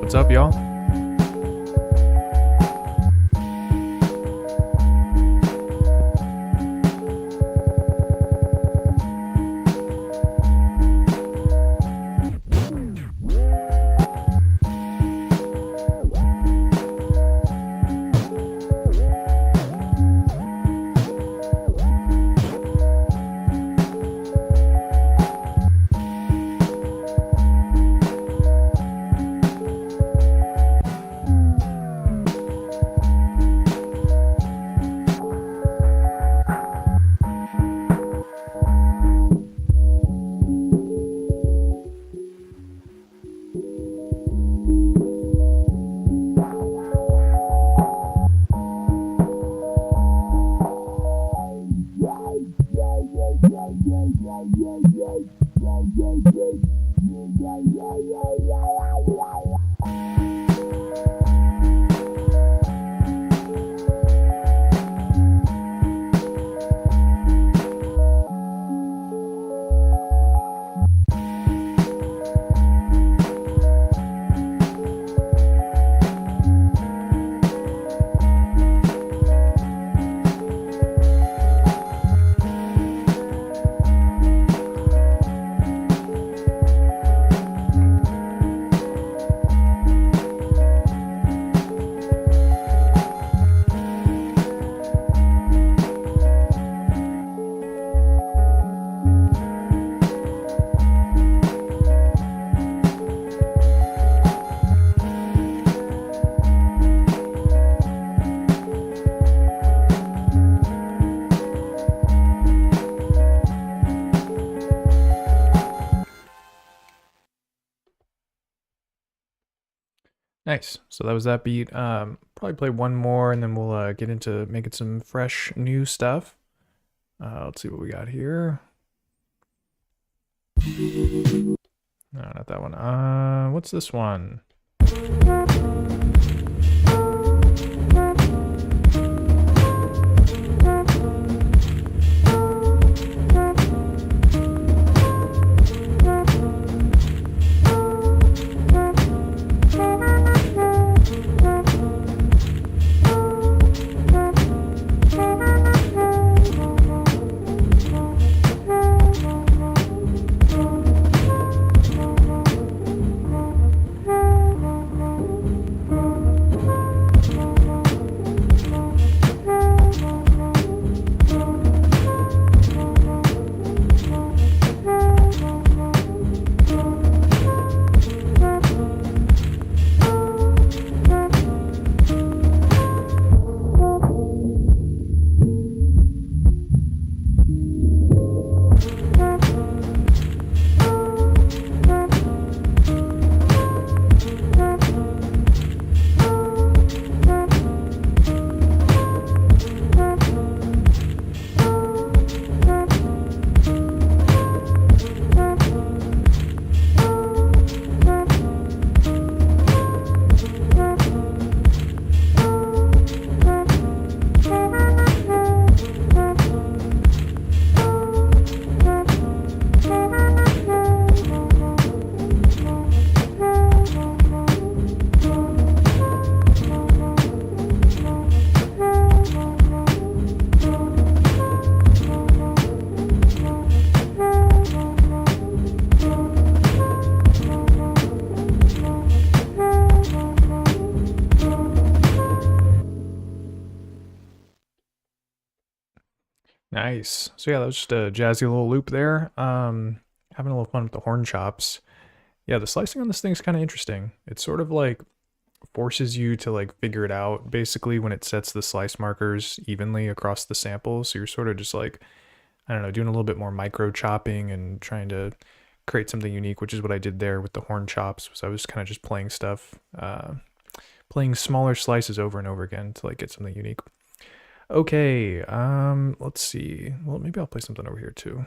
What's up, y'all? Nice. So that was that beat. Probably play one more and then we'll get into making some fresh new stuff. Let's see what we got here. No, not that one. What's this one? Nice. So yeah, that was just a jazzy little loop there. Having a little fun with the horn chops. Yeah, the slicing on this thing is kind of interesting. It sort of like forces you to like figure it out basically when it sets the slice markers evenly across the sample. So you're sort of just like, I don't know, doing a little bit more micro chopping and trying to create something unique, which is what I did there with the horn chops. So I was kind of just playing stuff, playing smaller slices over and over again to like get something unique. Okay, let's see. Well, maybe I'll play something over here too.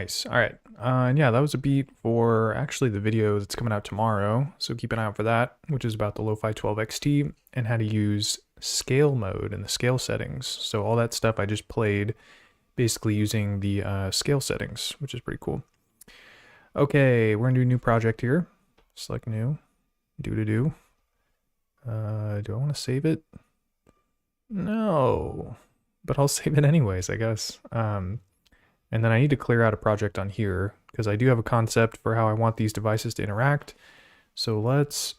Nice. All right. And yeah, that was a beat for actually the video that's coming out tomorrow. So keep an eye out for that, which is about the Lofi12XT and how to use scale mode and the scale settings. So all that stuff I just played basically using the scale settings, which is pretty cool. Okay, we're gonna do a new project here. Select new, do. Do I want to save it? No, but I'll save it anyways, I guess. And then I need to clear out a project on here because I do have a concept for how I want these devices to interact. So let's...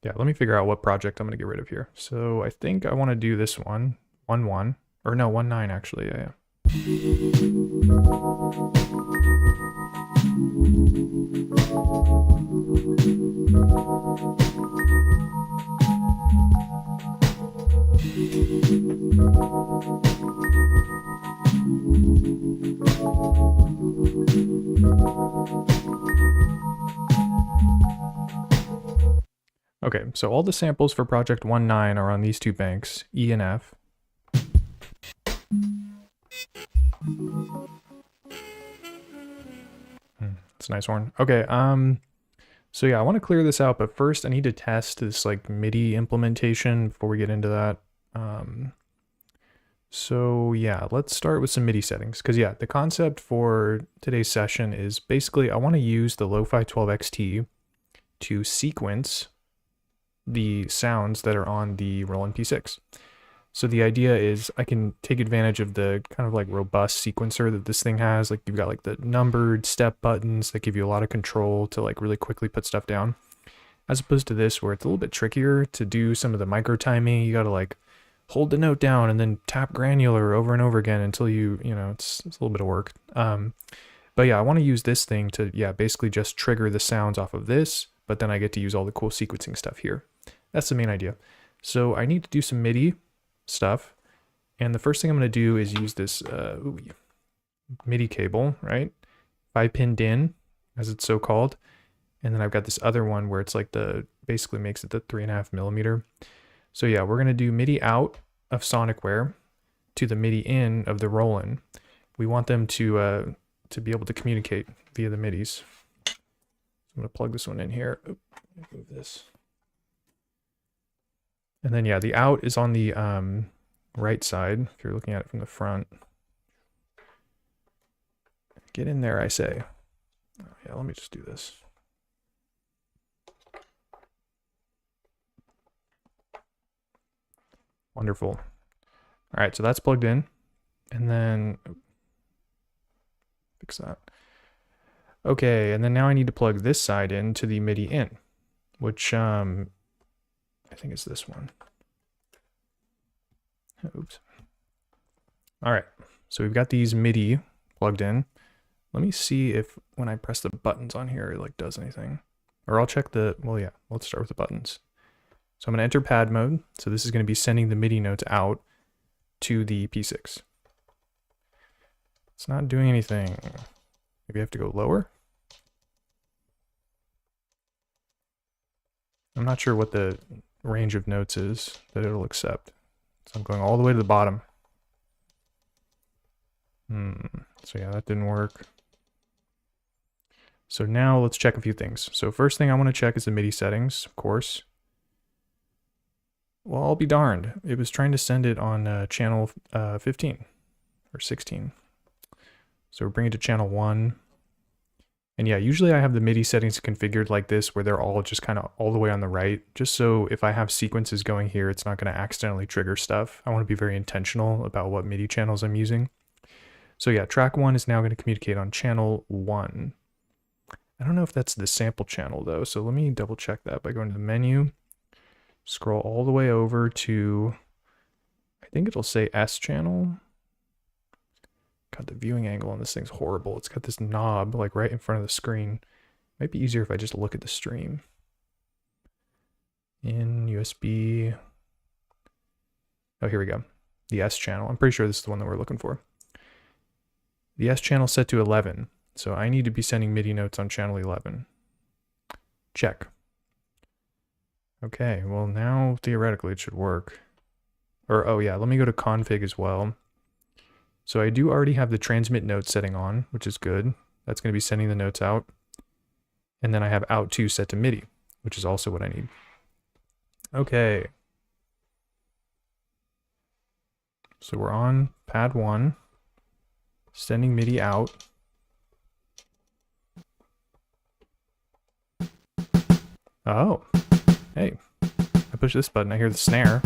Yeah, let me figure out what project I'm going to get rid of here. So I think I want to do this one, 1.1, or no, 1.9 actually, yeah. Okay, so all the samples for project 1.9 are on these two banks, E and F. It's a nice horn. Okay, so yeah, I want to clear this out, but first I need to test this like MIDI implementation before we get into that. So yeah, let's start with some MIDI settings, because yeah, the concept for today's session is basically I want to use the Lofi12XT to sequence the sounds that are on the Roland P6. So the idea is I can take advantage of the kind of like robust sequencer that this thing has. Like you've got like the numbered step buttons that give you a lot of control to like really quickly put stuff down. As opposed to this where it's a little bit trickier to do some of the micro timing. You got to like hold the note down and then tap granular over and over again until you know, it's a little bit of work. But yeah, I want to use this thing to, yeah, basically just trigger the sounds off of this, but then I get to use all the cool sequencing stuff here. That's the main idea. So I need to do some MIDI stuff. And the first thing I'm going to do is use this MIDI cable, right? 5-pin DIN, as it's so called. And then I've got this other one where it's like basically makes it the 3.5 millimeter. So yeah, we're going to do MIDI out of Sonicware to the MIDI in of the Roland. We want them to be able to communicate via the MIDIs. I'm going to plug this one in here. Oop, move this. And then yeah, the out is on the right side if you're looking at it from the front. Get in there, I say. Oh, yeah, let me just do this. Wonderful. All right, so that's plugged in. And then fix that. Okay, and then now I need to plug this side into the MIDI in, which I think it's this one. Oops. All right, so we've got these MIDI plugged in. Let me see if when I press the buttons on here, it like does anything. Or I'll check well, yeah, let's start with the buttons. So I'm gonna enter pad mode. So this is gonna be sending the MIDI notes out to the P6. It's not doing anything. Maybe I have to go lower. I'm not sure what the range of notes is that it'll accept. So I'm going all the way to the bottom. So yeah, that didn't work. So now let's check a few things. So first thing I want to check is the MIDI settings, of course. Well, I'll be darned. It was trying to send it on channel 15 or 16. So we're bringing it to channel 1. And yeah, usually I have the MIDI settings configured like this where they're all just kind of all the way on the right, just so if I have sequences going here, it's not going to accidentally trigger stuff. I want to be very intentional about what MIDI channels I'm using. So yeah, track 1 is now going to communicate on channel 1. I don't know if that's the sample channel though, so let me double check that by going to the menu, scroll all the way over to, I think it'll say S channel. God, the viewing angle on this thing's horrible. It's got this knob like right in front of the screen. Might be easier if I just look at the stream. In USB. Oh, here we go. The S channel. I'm pretty sure this is the one that we're looking for. The S channel set to 11. So I need to be sending MIDI notes on channel 11. Check. Okay, well now theoretically it should work. Or, oh yeah, let me go to config as well. So I do already have the transmit note setting on, which is good. That's going to be sending the notes out. And then I have out 2 set to MIDI, which is also what I need. Okay. So we're on pad 1, sending MIDI out. Oh, hey, I push this button, I hear the snare.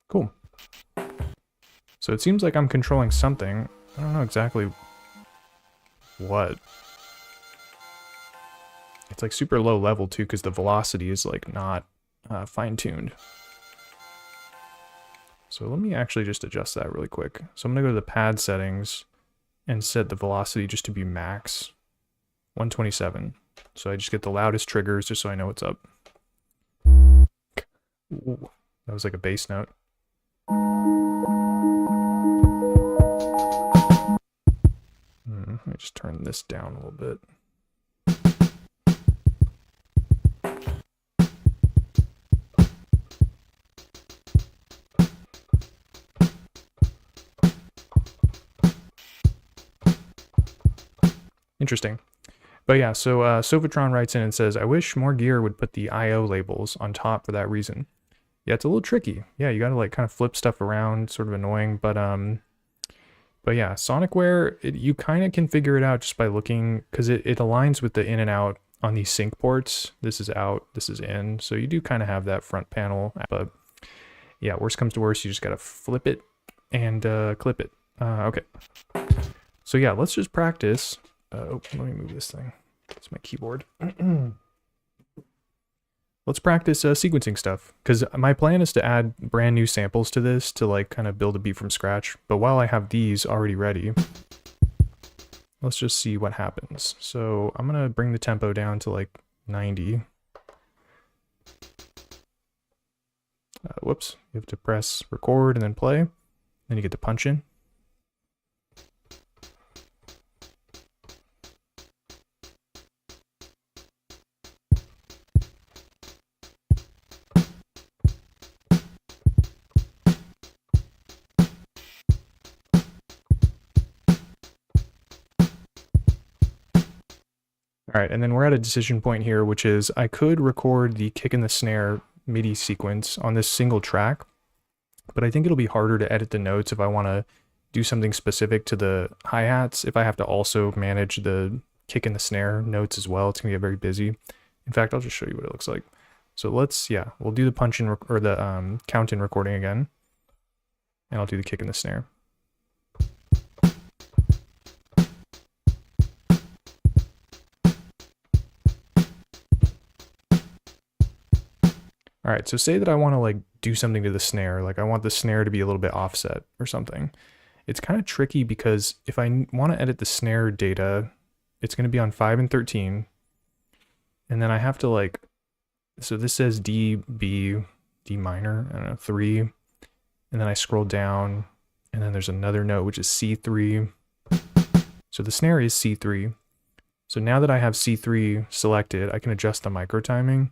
Cool. So it seems like I'm controlling something. I don't know exactly what. It's like super low level too, because the velocity is like not fine-tuned. So let me actually just adjust that really quick. So I'm gonna go to the pad settings and set the velocity just to be max 127. So I just get the loudest triggers just so I know what's up. Ooh, that was like a bass note. Let me just turn this down a little bit. Interesting. But yeah, so Sophatron writes in and says, I wish more gear would put the IO labels on top for that reason. Yeah, it's a little tricky. Yeah, you gotta like kind of flip stuff around, sort of annoying, but yeah, Sonicware, you kind of can figure it out just by looking, because it aligns with the in and out on these sync ports. This is out, this is in, so you do kind of have that front panel, but yeah, worst comes to worst, you just gotta flip it and clip it. Okay, so yeah, let's just practice. Oh, let me move this thing. It's my keyboard. Let's practice sequencing stuff, because my plan is to add brand new samples to this to like kind of build a beat from scratch. But while I have these already ready, let's just see what happens. So I'm gonna bring the tempo down to like 90. Whoops, you have to press record and then play. Then you get to punch in. All right, and then we're at a decision point here, which is I could record the kick and the snare MIDI sequence on this single track, but I think it'll be harder to edit the notes if I want to do something specific to the hi-hats. If I have to also manage the kick and the snare notes as well, it's gonna get very busy. In fact, I'll just show you what it looks like. So let's, yeah, we'll do the punch in or the count in recording again, and I'll do the kick and the snare. All right, so say that I want to like do something to the snare, like I want the snare to be a little bit offset or something. It's kind of tricky because if I want to edit the snare data, it's going to be on 5 and 13. And then I have to like, so this says D, B, D minor, I don't know, 3. And then I scroll down and then there's another note, which is C3. So the snare is C3. So now that I have C3 selected, I can adjust the micro timing.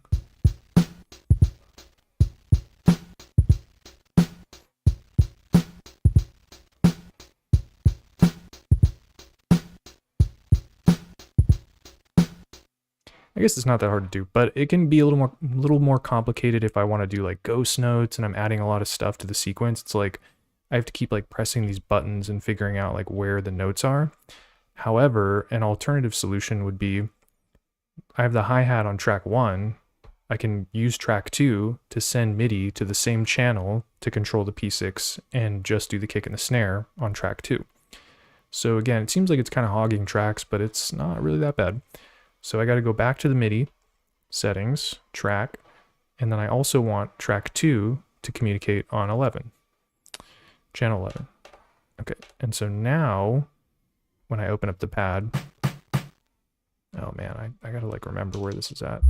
I guess it's not that hard to do, but it can be a little more complicated if I want to do like ghost notes and I'm adding a lot of stuff to the sequence. It's like I have to keep like pressing these buttons and figuring out like where the notes are. However, an alternative solution would be I have the hi-hat on track 1. I can use track 2 to send MIDI to the same channel to control the P6 and just do the kick and the snare on track 2. So again, it seems like it's kind of hogging tracks, but it's not really that bad. So I got to go back to the MIDI settings, track, and then I also want track 2 to communicate on 11, channel 11. Okay, and so now when I open up the pad, oh man, I got to like remember where this is at.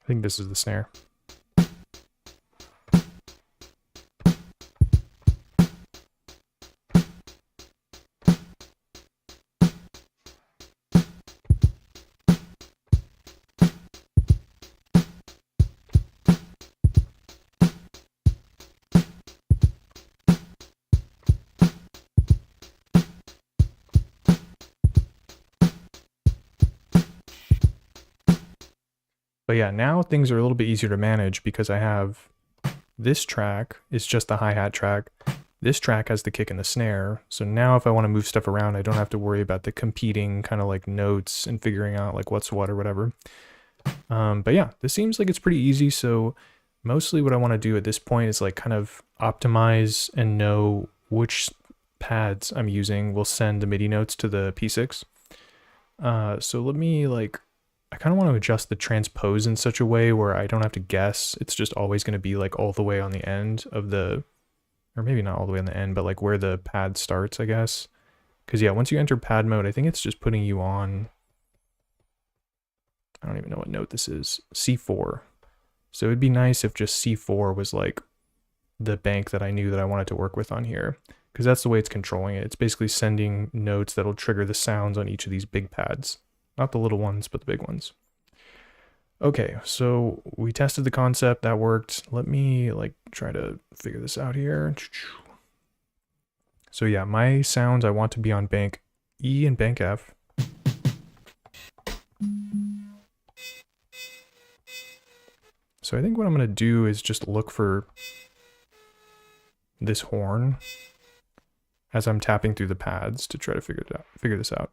I think this is the snare. But yeah, now things are a little bit easier to manage because I have this track is just the hi-hat track. This track has the kick and the snare. So now if I want to move stuff around, I don't have to worry about the competing kind of like notes and figuring out like what's what or whatever. But yeah, this seems like it's pretty easy. So mostly what I want to do at this point is like kind of optimize and know which pads I'm using will send the MIDI notes to the P6. So let me I kind of want to adjust the transpose in such a way where I don't have to guess. It's just always going to be like all the way on the end of the, or maybe not all the way on the end, but like where the pad starts, I guess. Because yeah, once you enter pad mode, I think it's just putting you on, I don't even know what note this is, C4. So it'd be nice if just C4 was like the bank that I knew that I wanted to work with on here. Because that's the way it's controlling it. It's basically sending notes that'll trigger the sounds on each of these big pads. Not the little ones, but the big ones. Okay, so we tested the concept, that worked. Let me try to figure this out here. So yeah, my sounds I want to be on bank E and bank F. So I think what I'm gonna do is just look for this horn as I'm tapping through the pads to try to figure this out.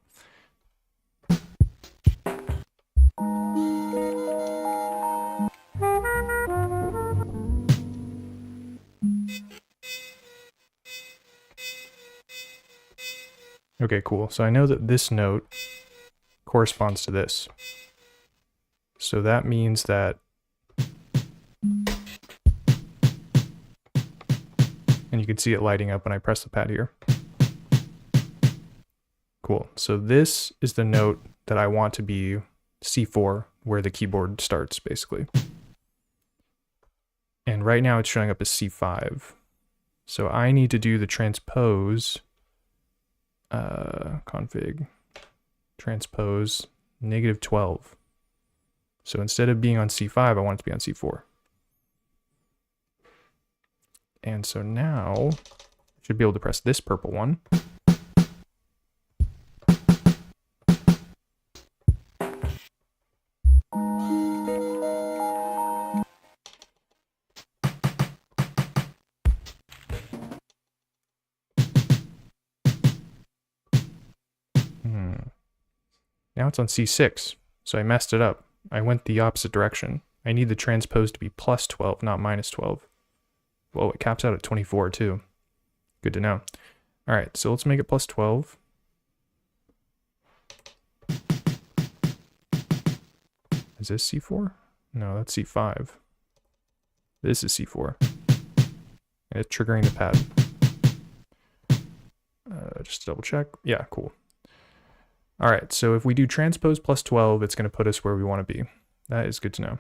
Okay, cool. So I know that this note corresponds to this. So that means that, and you can see it lighting up when I press the pad here. Cool. So this is the note that I want to be C4, where the keyboard starts, basically. And right now it's showing up as C5. So I need to do the transpose, config, transpose, -12. So instead of being on C5, I want it to be on C4. And so now I should be able to press this purple one. Now it's on C6, so I messed it up. I went the opposite direction. I need the transpose to be +12, not -12. Whoa, it caps out at 24 too. Good to know. All right, so let's make it +12. Is this C4? No, that's C5. This is C4. And it's triggering the pad. Just double check. Yeah, cool. All right, so if we do transpose +12, it's going to put us where we want to be. That is good to know.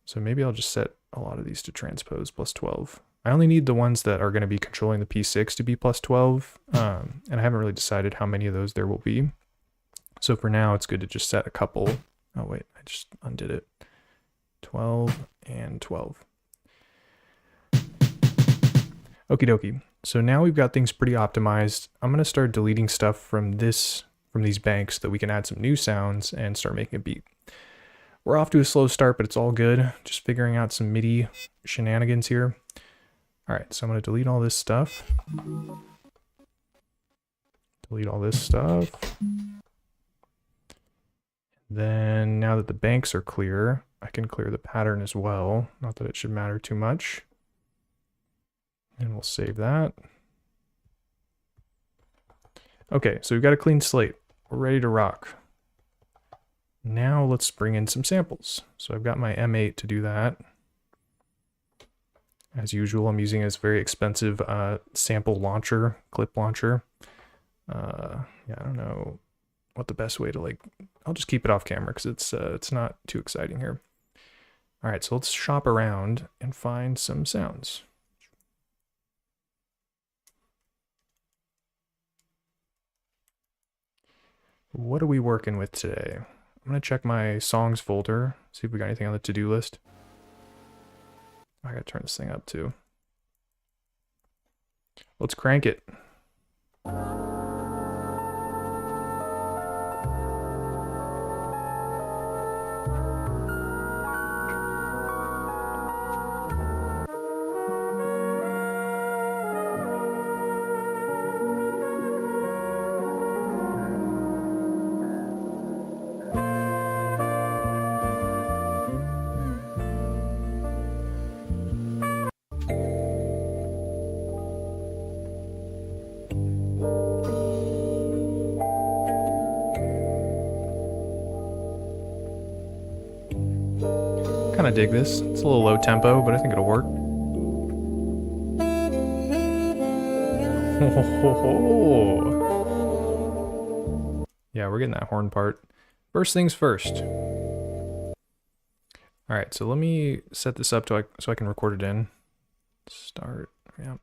So maybe I'll just set a lot of these to transpose +12. I only need the ones that are going to be controlling the P6 to be +12, and I haven't really decided how many of those there will be. So for now, it's good to just set a couple. Oh wait, I just undid it. 12 and 12. Okie dokie. So now we've got things pretty optimized. I'm going to start deleting stuff from these banks so that we can add some new sounds and start making a beat. We're off to a slow start, but it's all good. Just figuring out some MIDI shenanigans here. All right, so I'm going to delete all this stuff. Delete all this stuff. Then now that the banks are clear, I can clear the pattern as well. Not that it should matter too much. And we'll save that. Okay, so we've got a clean slate. We're ready to rock. Now let's bring in some samples. So I've got my M8 to do that. As usual, I'm using this very expensive sample launcher, clip launcher. Yeah, I don't know what the best way to I'll just keep it off camera because it's not too exciting here. All right, so let's shop around and find some sounds. What are we working with today? I'm gonna check my songs folder, see if we got anything on the to-do list. I gotta turn this thing up too. Let's crank it. Kind of dig this. It's a little low tempo, but I think it'll work. Yeah, we're getting that horn part. First things first. All right, so let me set this up so I can record it in. Start. Yeah.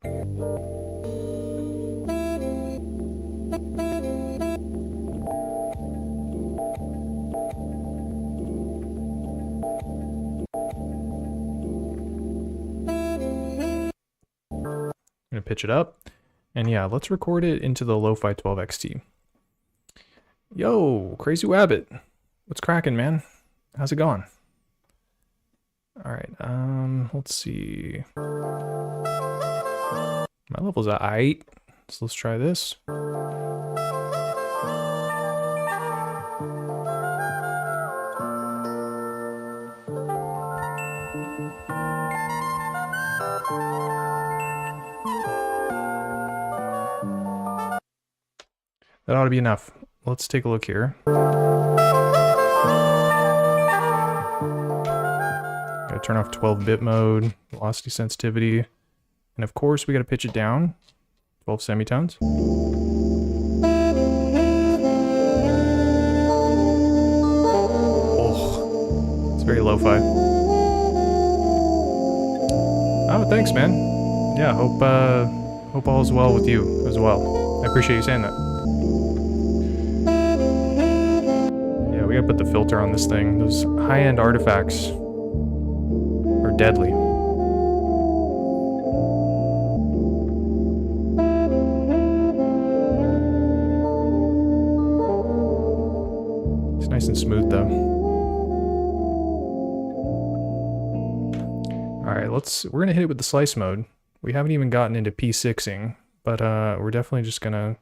I'm gonna pitch it up, and yeah, let's record it into the Lofi12XT. Yo, Crazy Wabbit, what's cracking, man? How's it going? All right, let's see. My level's at 8, so let's try this. That ought to be enough. Let's take a look here. Gotta turn off 12-bit mode, velocity sensitivity, and of course we gotta pitch it down, 12 semitones. Oh, it's very lo-fi. Oh, thanks, man. Yeah, hope all is well with you as well. I appreciate you saying that. We gotta put the filter on this thing. Those high-end artifacts are deadly. It's nice and smooth though. Alright, we're gonna hit it with the slice mode. We haven't even gotten into P6ing, but we're definitely just gonna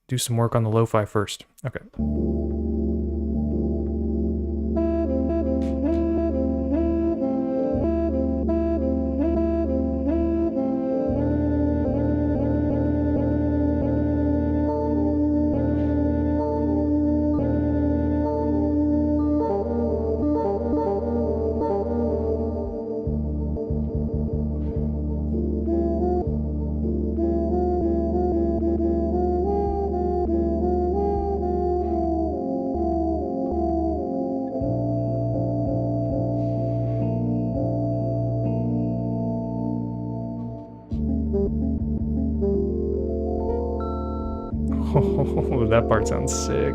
do some work on the lo-fi first. Okay. Oh, that part sounds sick.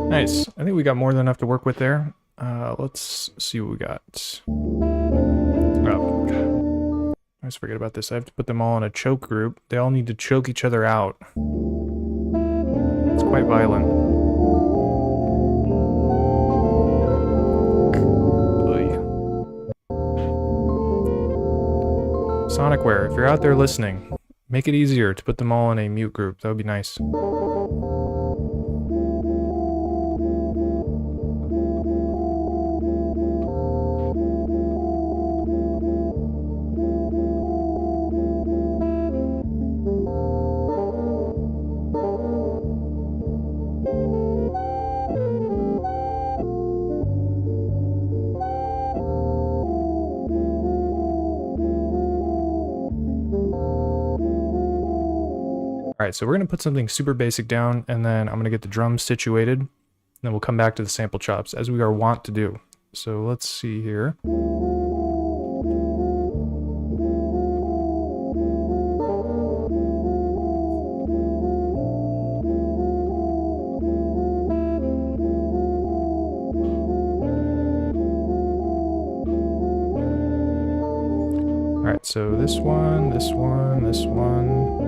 Nice. I think we got more than enough to work with there. Let's see what we got. Oh, always forget about this. I have to put them all in a choke group. They all need to choke each other out. It's quite violent. Sonicware, if you're out there listening, make it easier to put them all in a mute group. That would be nice. Alright, so we're going to put something super basic down, and then I'm going to get the drums situated, and then we'll come back to the sample chops, as we are wont to do. So let's see here. Alright, so this one, this one, this one.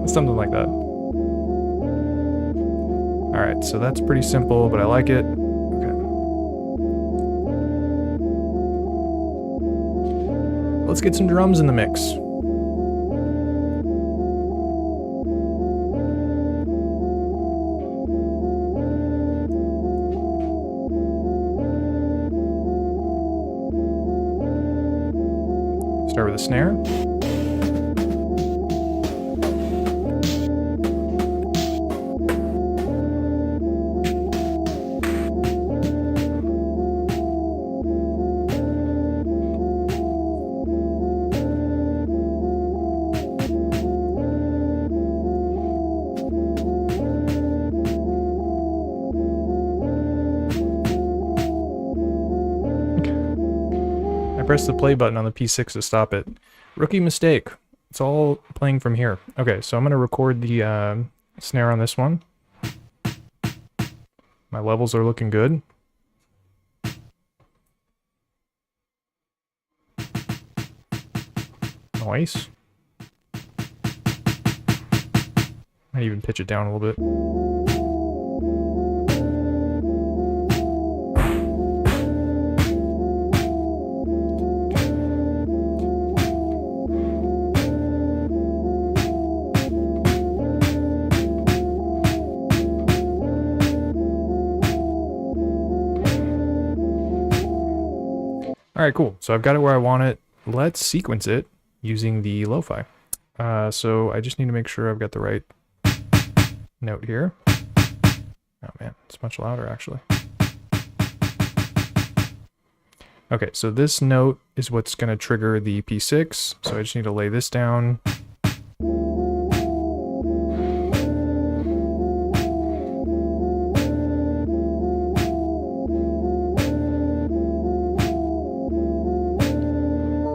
Something like that. Alright, so that's pretty simple, but I like it. Okay. Let's get some drums in the mix. Start with a snare. Press the play button on the P6 to stop it. Rookie mistake. It's all playing from here. Okay, so I'm going to record the snare on this one. My levels are looking good. Nice. Might even pitch it down a little bit. Alright, cool. So I've got it where I want it. Let's sequence it using the lo-fi. So I just need to make sure I've got the right note here. Oh man, it's much louder actually. Okay, so this note is what's going to trigger the P6. So I just need to lay this down.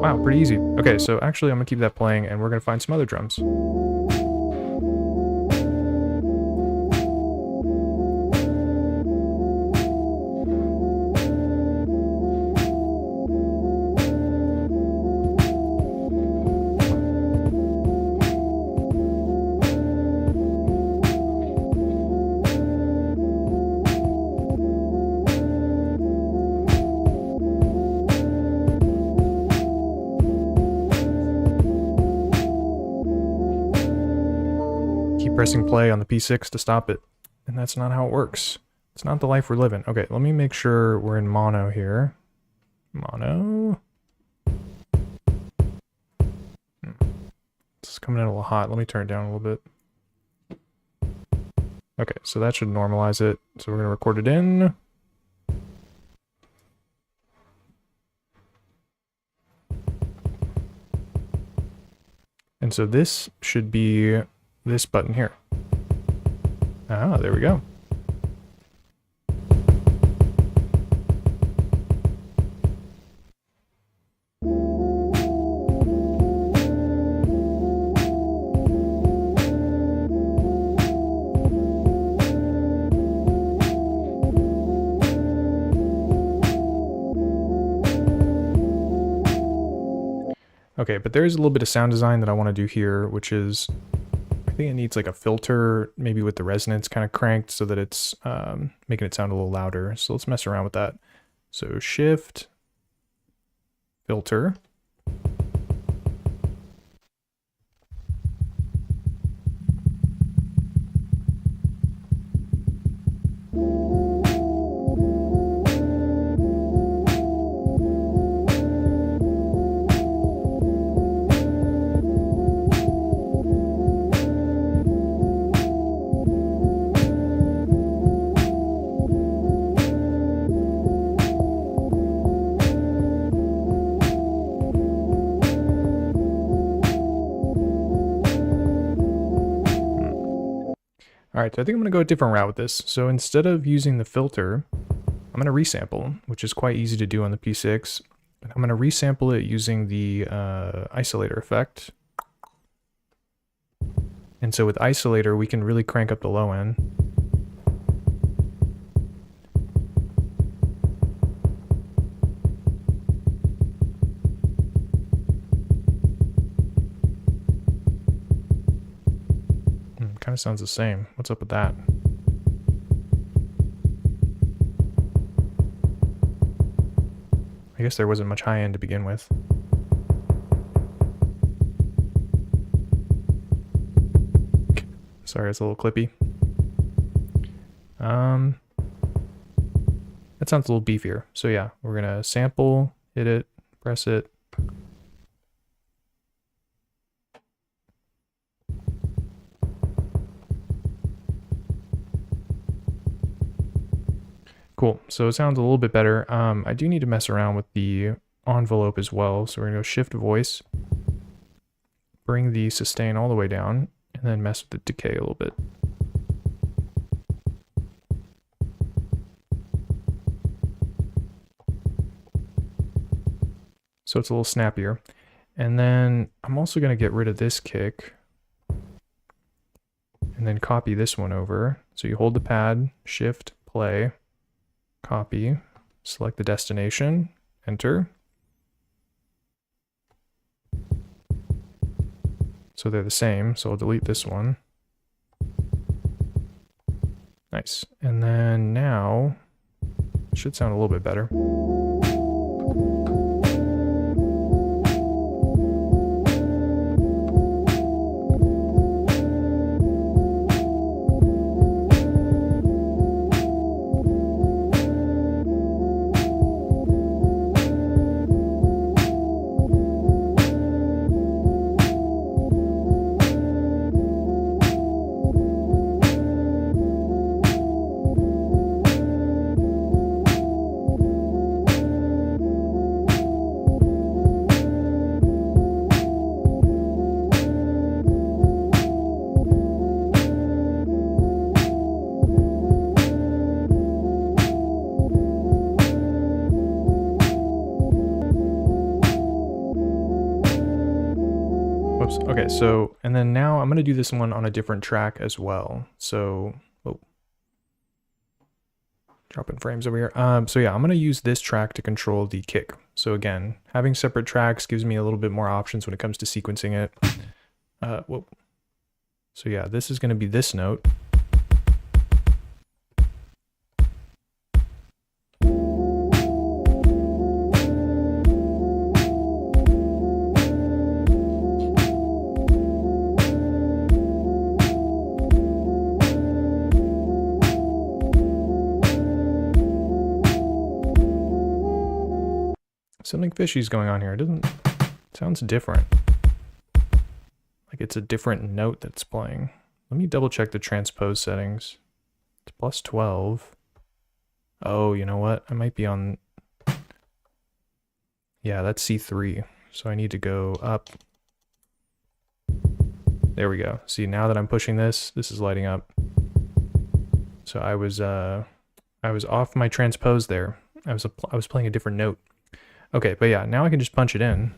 Wow, pretty easy. Okay, so actually I'm going to keep that playing and we're going to find some other drums. Pressing play on the P6 to stop it, and that's not how it works. It's not the life we're living. Okay, let me make sure we're in mono here. Mono. It's coming in a little hot. Let me turn it down a little bit. Okay, so that should normalize it. So we're going to record it in. And so this should be this button here. Ah, there we go. Okay, but there's a little bit of sound design that I want to do here, which is, I think it needs like a filter, maybe with the resonance kind of cranked so that it's making it sound a little louder. So let's mess around with that. So shift, filter. All right, so I think I'm gonna go a different route with this. So instead of using the filter, I'm gonna resample, which is quite easy to do on the P6. And I'm gonna resample it using the isolator effect. And so with isolator, we can really crank up the low end. Kind of sounds the same. What's up with that? I guess there wasn't much high end to begin with. Sorry, it's a little clippy. That sounds a little beefier. So yeah, we're gonna sample, hit it, press it. Cool, so it sounds a little bit better. I do need to mess around with the envelope as well. So we're gonna go shift voice, bring the sustain all the way down, and then mess with the decay a little bit. So it's a little snappier. And then I'm also gonna get rid of this kick and then copy this one over. So you hold the pad, shift, play, copy, select the destination, enter. So they're the same, so I'll delete this one. Nice. And then now, it should sound a little bit better. Whoops. Okay, so, and then now I'm going to do this one on a different track as well. So, oh, dropping frames over here. So yeah, I'm going to use this track to control the kick. So again, having separate tracks gives me a little bit more options when it comes to sequencing it. Whoa. So yeah, this is going to be this note. Something fishy's going on here. It sounds different. Like it's a different note that's playing. Let me double check the transpose settings. It's plus 12. Oh, you know what? I might be on... Yeah, that's C3. So I need to go up. There we go. See, now that I'm pushing this, this is lighting up. So I was off my transpose there. I was playing a different note. Okay, but yeah, now I can just punch it in.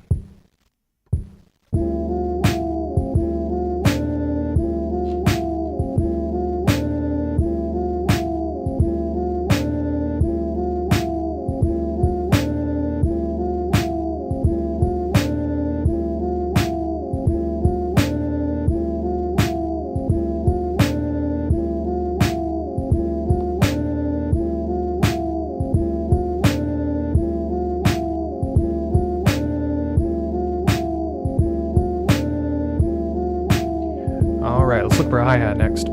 hi-hat next.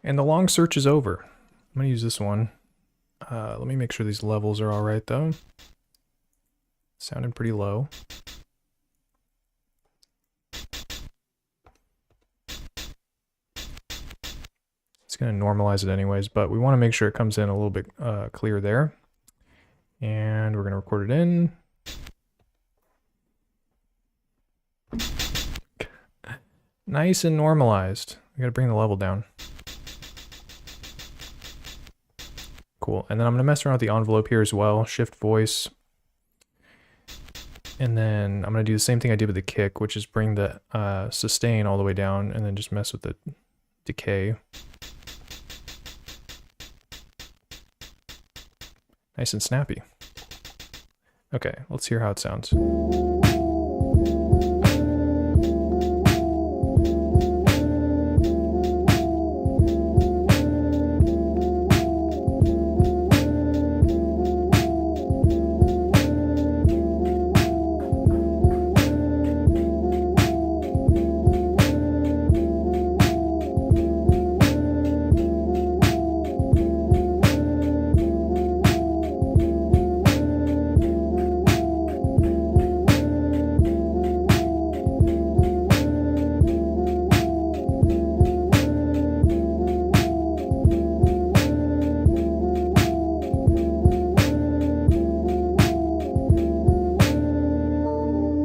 And the long search is over. I'm gonna use this one. Let me make sure these levels are all right though. Sounding pretty low. It's gonna normalize it anyways, but we want to make sure it comes in a little bit clear there. And we're gonna record it in. Nice and normalized. We gotta bring the level down. Cool. And then I'm going to mess around with the envelope here as well. Shift voice. And then I'm going to do the same thing I did with the kick, which is bring the sustain all the way down and then just mess with the decay. Nice and snappy. Okay, let's hear how it sounds.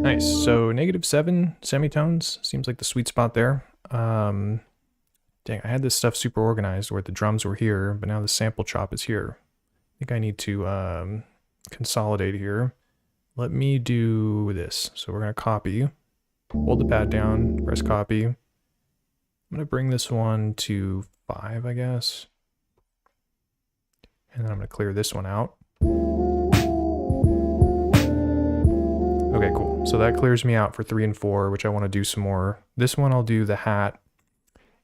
Nice, so -7 semitones seems like the sweet spot there. Dang, I had this stuff super organized where the drums were here, but now the sample chop is here. I think I need to consolidate here. Let me do this. So we're gonna copy, hold the pad down, press copy. I'm gonna bring this one to 5, I guess. And then I'm gonna clear this one out. Okay, cool. So that clears me out for 3 and 4, which I want to do some more. This one I'll do the hat.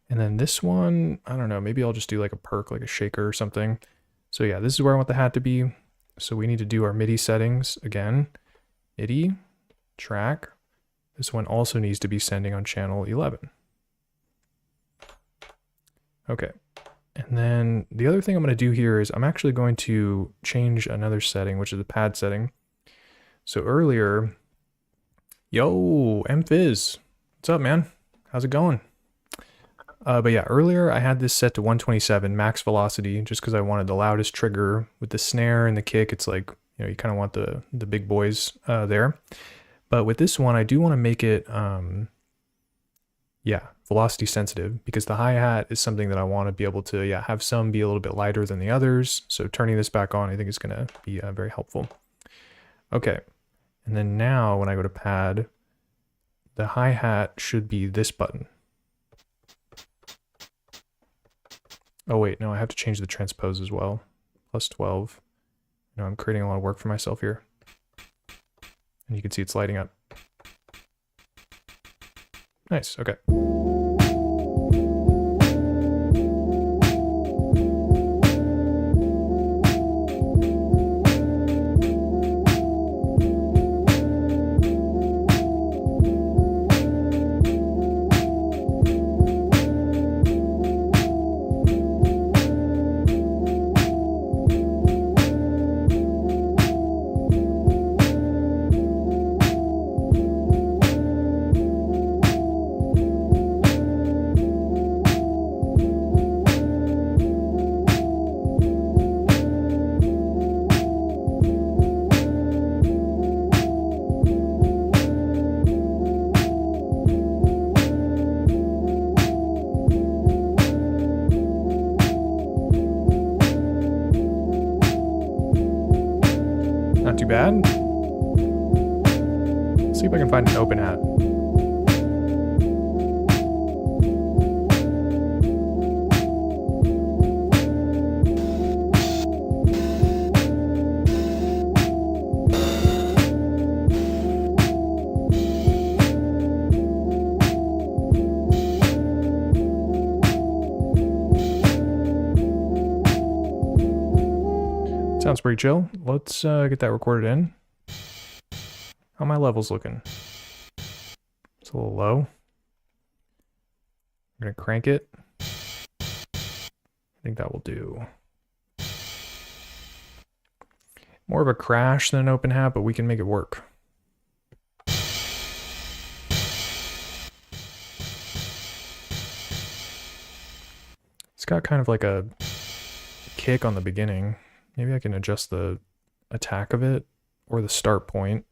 And then this one, I don't know, maybe I'll just do like a perk, like a shaker or something. So yeah, this is where I want the hat to be. So we need to do our MIDI settings again. MIDI, track. This one also needs to be sending on channel 11. Okay. And then the other thing I'm going to do here is I'm actually going to change another setting, which is the pad setting. So earlier, yo, MFizz, what's up, man? How's it going? But yeah, earlier I had this set to 127 max velocity just because I wanted the loudest trigger with the snare and the kick. It's like, you know, you kind of want the big boys there. But with this one, I do want to make it, yeah, velocity sensitive because the hi-hat is something that I want to be able to, yeah, have some be a little bit lighter than the others. So turning this back on, I think is going to be very helpful. Okay. And then now when I go to pad, the hi-hat should be this button. Oh wait, no, I have to change the transpose as well. +12. You know, I'm creating a lot of work for myself here. And you can see it's lighting up. Nice, okay. Not too bad. Let's see if I can find an open hat. Sounds pretty chill. Let's get that recorded in. How are my levels looking? It's a little low. I'm gonna crank it. I think that will do. More of a crash than an open hat, but we can make it work. It's got kind of like a kick on the beginning. Maybe I can adjust the attack of it or the start point.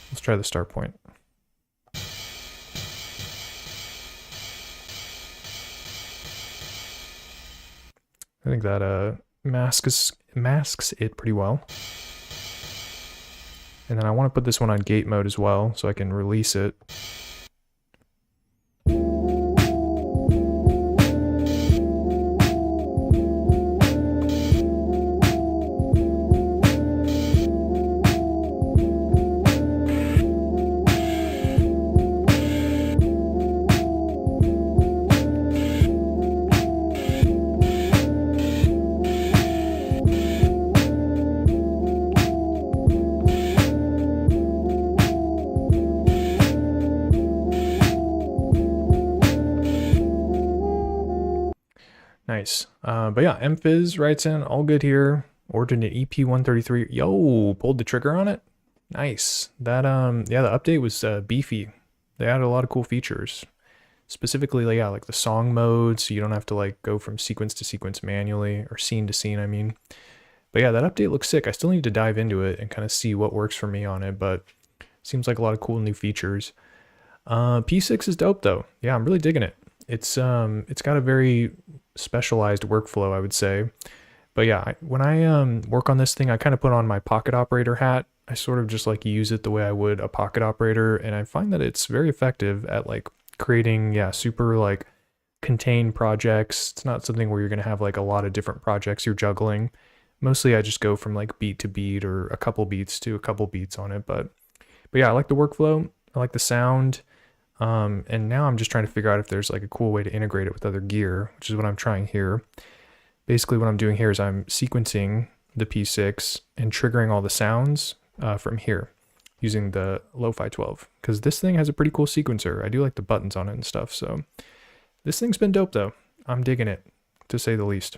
Let's try the start point. I think that masks it pretty well. And then I want to put this one on gate mode as well so I can release it. Nice. But yeah, MFizz writes in, all good here. Ordered an EP133. Yo, pulled the trigger on it. Nice. That yeah, the update was beefy. They added a lot of cool features. Specifically, like, yeah, like the song mode, so you don't have to like go from sequence to sequence manually, or scene to scene, I mean. But yeah, that update looks sick. I still need to dive into it and kind of see what works for me on it, but seems like a lot of cool new features. P6 is dope though. Yeah, I'm really digging it. It's got a very specialized workflow, I would say. But yeah, when I work on this thing, I kind of put on my pocket operator hat. I sort of just like use it the way I would a pocket operator, and I find that it's very effective at like creating, yeah, super like contained projects. It's not something where you're gonna have like a lot of different projects you're juggling. Mostly I just go from like beat to beat or a couple beats to a couple beats on it. But yeah, I like the workflow. I like the sound. And now I'm just trying to figure out if there's like a cool way to integrate it with other gear, which is what I'm trying here. Basically what I'm doing here is I'm sequencing the P6 and triggering all the sounds from here using the Lofi12, because this thing has a pretty cool sequencer. I do like the buttons on it and stuff. So this thing's been dope though. I'm digging it, to say the least.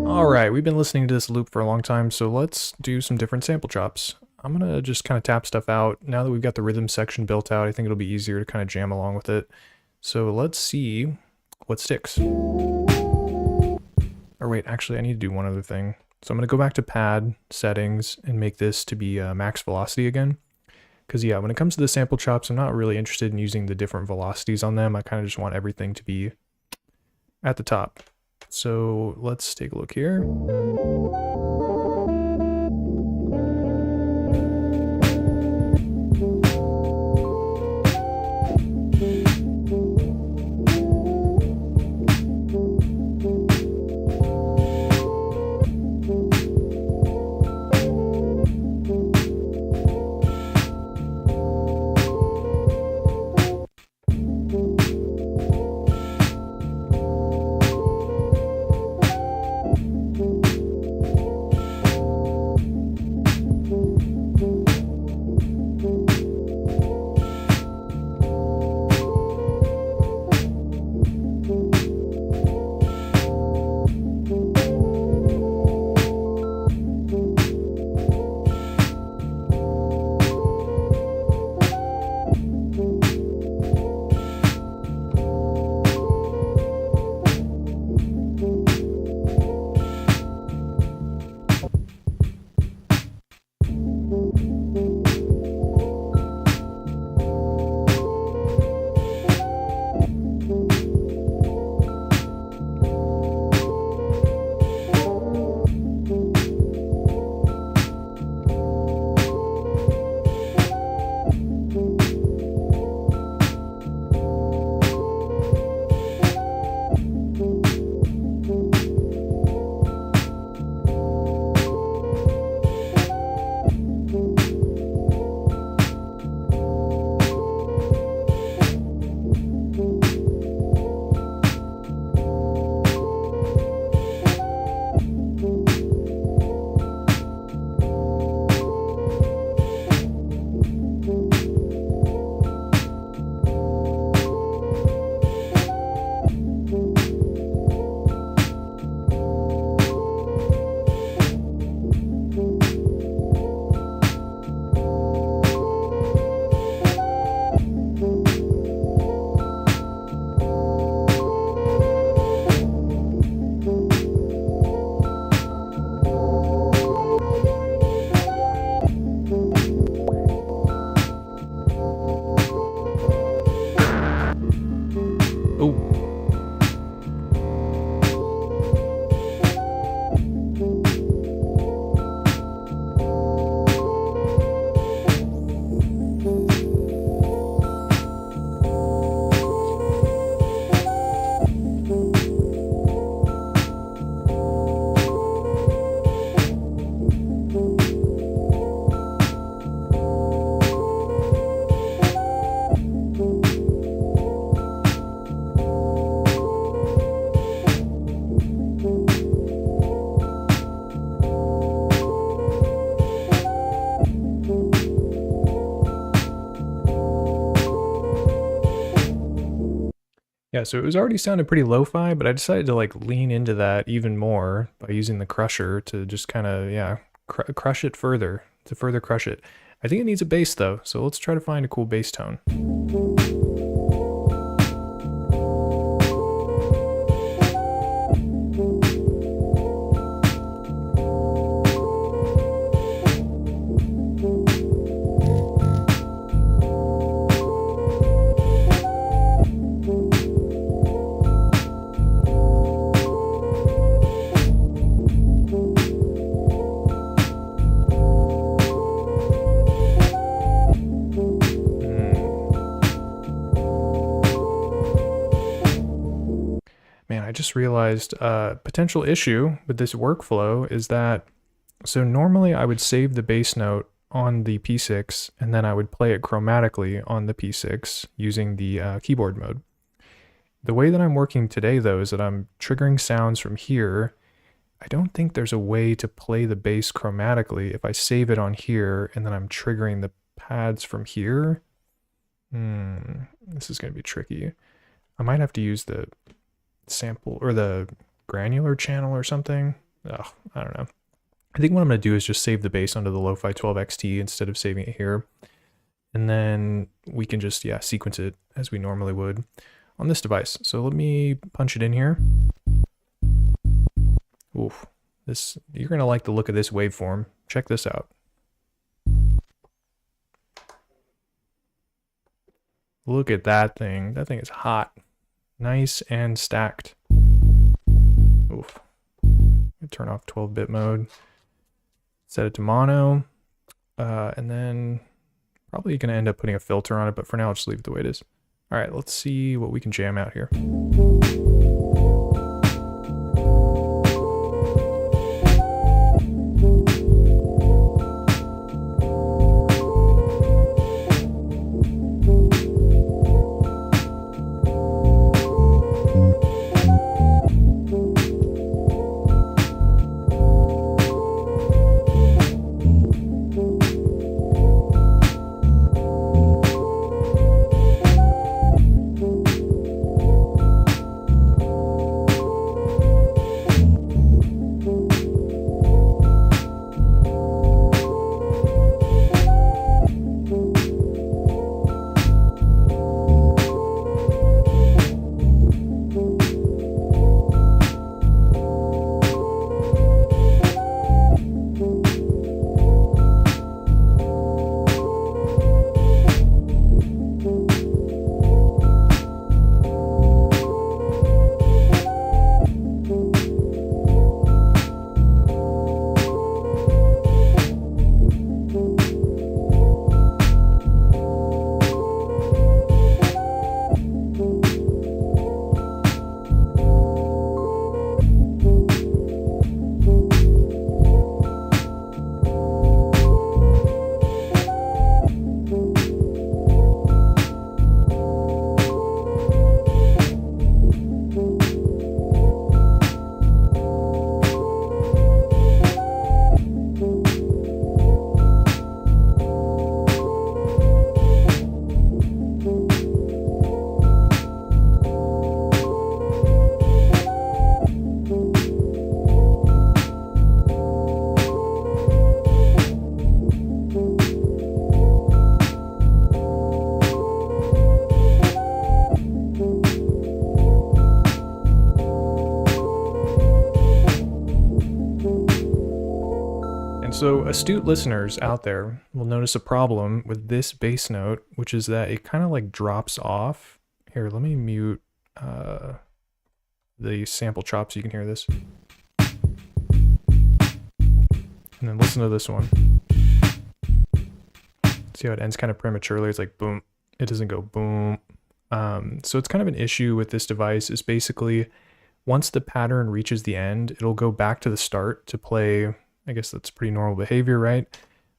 Alright, we've been listening to this loop for a long time, so let's do some different sample chops. I'm gonna just kind of tap stuff out. Now that we've got the rhythm section built out, I think it'll be easier to kind of jam along with it. So let's see what sticks. Or wait, actually I need to do one other thing. So I'm gonna go back to pad settings and make this to be max velocity again. Because yeah, when it comes to the sample chops, I'm not really interested in using the different velocities on them. I kind of just want everything to be at the top. So let's take a look here. Yeah, so it was already sounding pretty lo-fi, but I decided to like lean into that even more by using the crusher to just kind of, yeah, crush it further, to further crush it. I think it needs a bass though, so let's try to find a cool bass tone. Man, I just realized a potential issue with this workflow is that, so normally I would save the bass note on the P6 and then I would play it chromatically on the P6 using the keyboard mode. The way that I'm working today though is that I'm triggering sounds from here. I don't think there's a way to play the bass chromatically if I save it on here and then I'm triggering the pads from here. This is going to be tricky. I might have to use the sample or the granular channel or something. Ugh, I don't know. I think what I'm going to do is just save the bass onto the Lofi12XT instead of saving it here. And then we can just, yeah, sequence it as we normally would on this device. So let me punch it in here. Oof. You're going to like the look of this waveform. Check this out. Look at that thing. That thing is hot. Nice and stacked. Oof. Turn off 12-bit mode. Set it to mono. And then probably going to end up putting a filter on it, but for now I'll just leave it the way it is. All right, let's see what we can jam out here. So astute listeners out there will notice a problem with this bass note, which is that it kind of like drops off. Here, let me mute the sample chop so you can hear this. And then listen to this one. See how it ends kind of prematurely? It's like boom. It doesn't go boom. So it's kind of an issue with this device is basically once the pattern reaches the end, it'll go back to the start to play. I guess that's pretty normal behavior, right?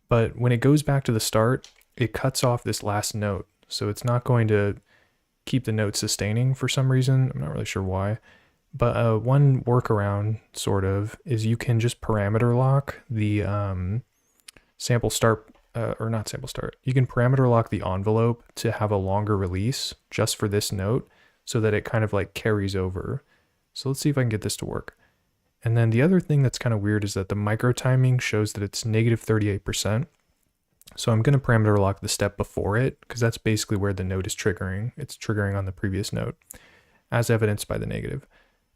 But when it goes back to the start, it cuts off this last note. So it's not going to keep the note sustaining for some reason. I'm not really sure why. But one workaround, sort of, is you can just parameter lock the sample start, or not sample start. You can parameter lock the envelope to have a longer release just for this note so that it kind of like carries over. So let's see if I can get this to work. And then the other thing that's kind of weird is that the micro timing shows that it's negative 38%. So I'm going to parameter lock the step before it because that's basically where the note is triggering. It's triggering on the previous note as evidenced by the negative.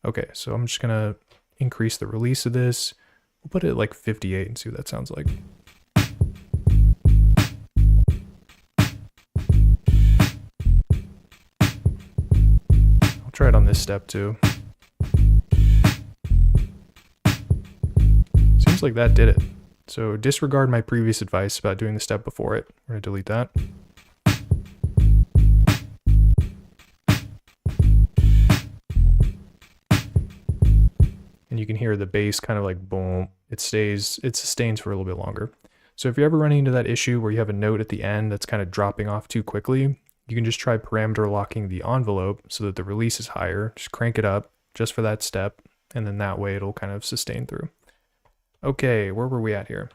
Okay, so I'm just going to increase the release of this. We'll put it at like 58 and see what that sounds like. I'll try it on this step too. Seems like that did it. So disregard my previous advice about doing the step before it. We're going to delete that. And you can hear the bass kind of like boom. It sustains for a little bit longer. So if you're ever running into that issue where you have a note at the end that's kind of dropping off too quickly, you can just try parameter locking the envelope so that the release is higher. Just crank it up just for that step. And then that way it'll kind of sustain through. Okay, where were we at here?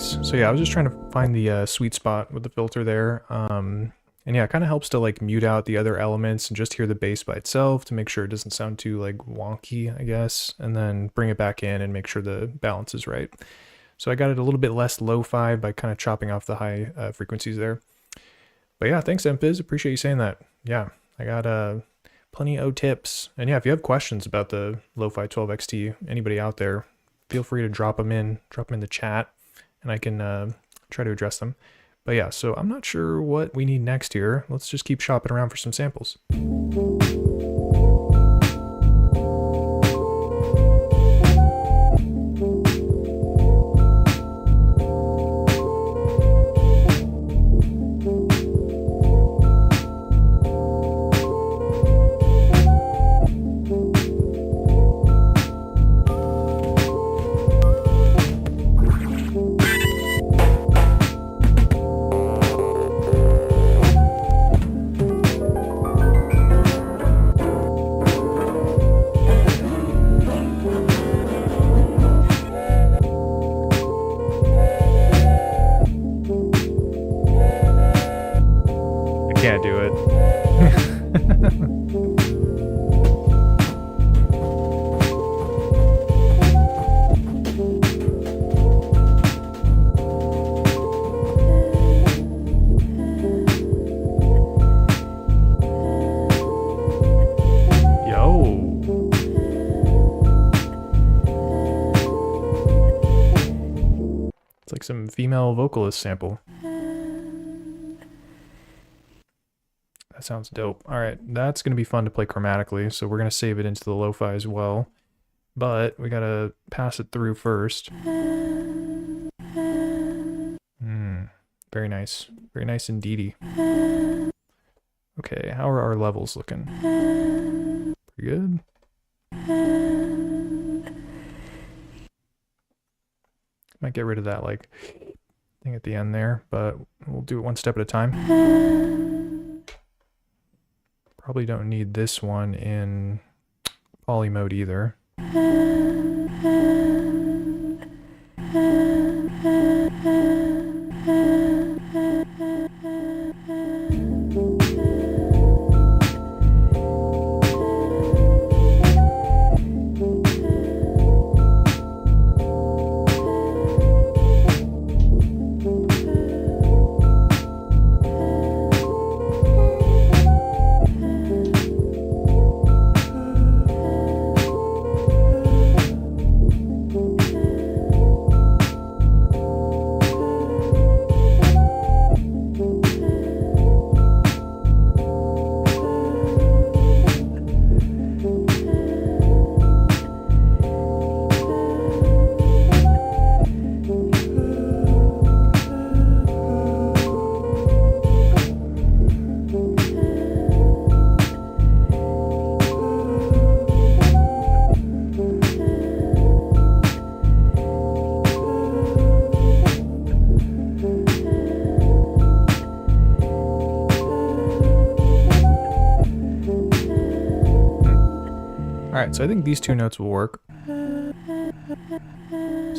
Nice. So yeah, I was just trying to find the sweet spot with the filter there. And yeah, it kind of helps to like mute out the other elements and just hear the bass by itself to make sure it doesn't sound too like wonky, I guess, and then bring it back in and make sure the balance is right. So I got it a little bit less lo-fi by kind of chopping off the high frequencies there. But yeah, thanks MPiz, appreciate you saying that. Yeah, I got plenty of tips. And yeah, if you have questions about the Lofi12XT, anybody out there, feel free to drop them in the chat and I can try to address them. But yeah, so I'm not sure what we need next here. Let's just keep shopping around for some samples. Can't do it. It's like some female vocalist sample. That sounds dope. All right, that's going to be fun to play chromatically, so we're going to save it into the lo-fi as well. But we got to pass it through first. Very nice. Very nice indeedy. Okay, how are our levels looking? Pretty good. Might get rid of that like thing at the end there, but we'll do it one step at a time. Probably don't need this one in poly mode either. Alright, so I think these two notes will work. So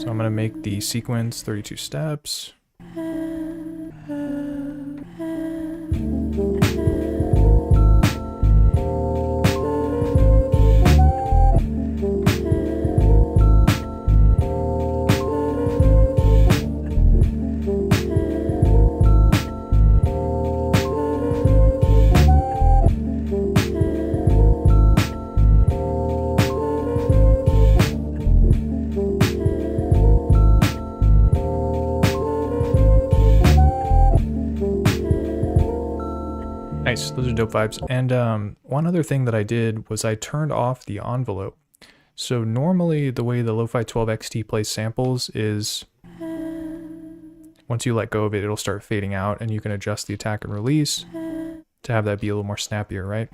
I'm going to make the sequence 32 steps. Nice, those are dope vibes. And one other thing that I did was I turned off the envelope. So normally the way the Lofi12XT plays samples is once you let go of it, it'll start fading out and you can adjust the attack and release to have that be a little more snappier, right?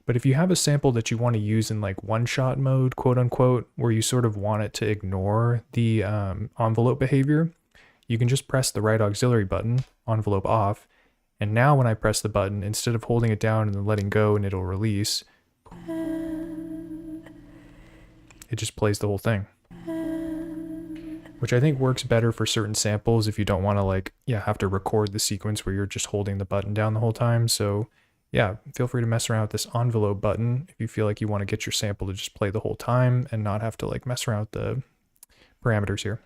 But if you have a sample that you want to use in like one-shot mode, quote unquote, where you sort of want it to ignore the envelope behavior, you can just press the right auxiliary button, envelope off, and now when I press the button, instead of holding it down and then letting go and it'll release, it just plays the whole thing. which I think works better for certain samples if you don't want to like, yeah, have to record the sequence where you're just holding the button down the whole time. So yeah, feel free to mess around with this envelope button if you feel like you want to get your sample to just play the whole time and not have to like mess around with the parameters here.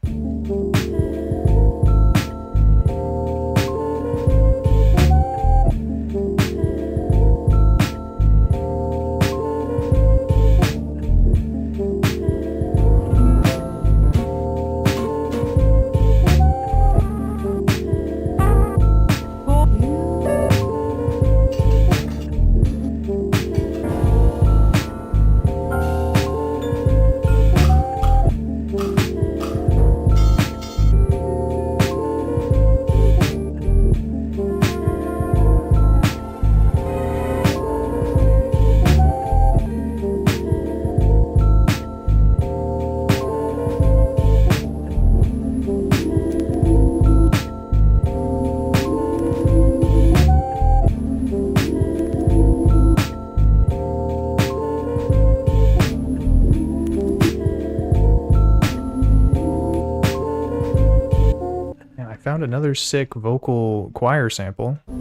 Found another sick vocal choir sample. I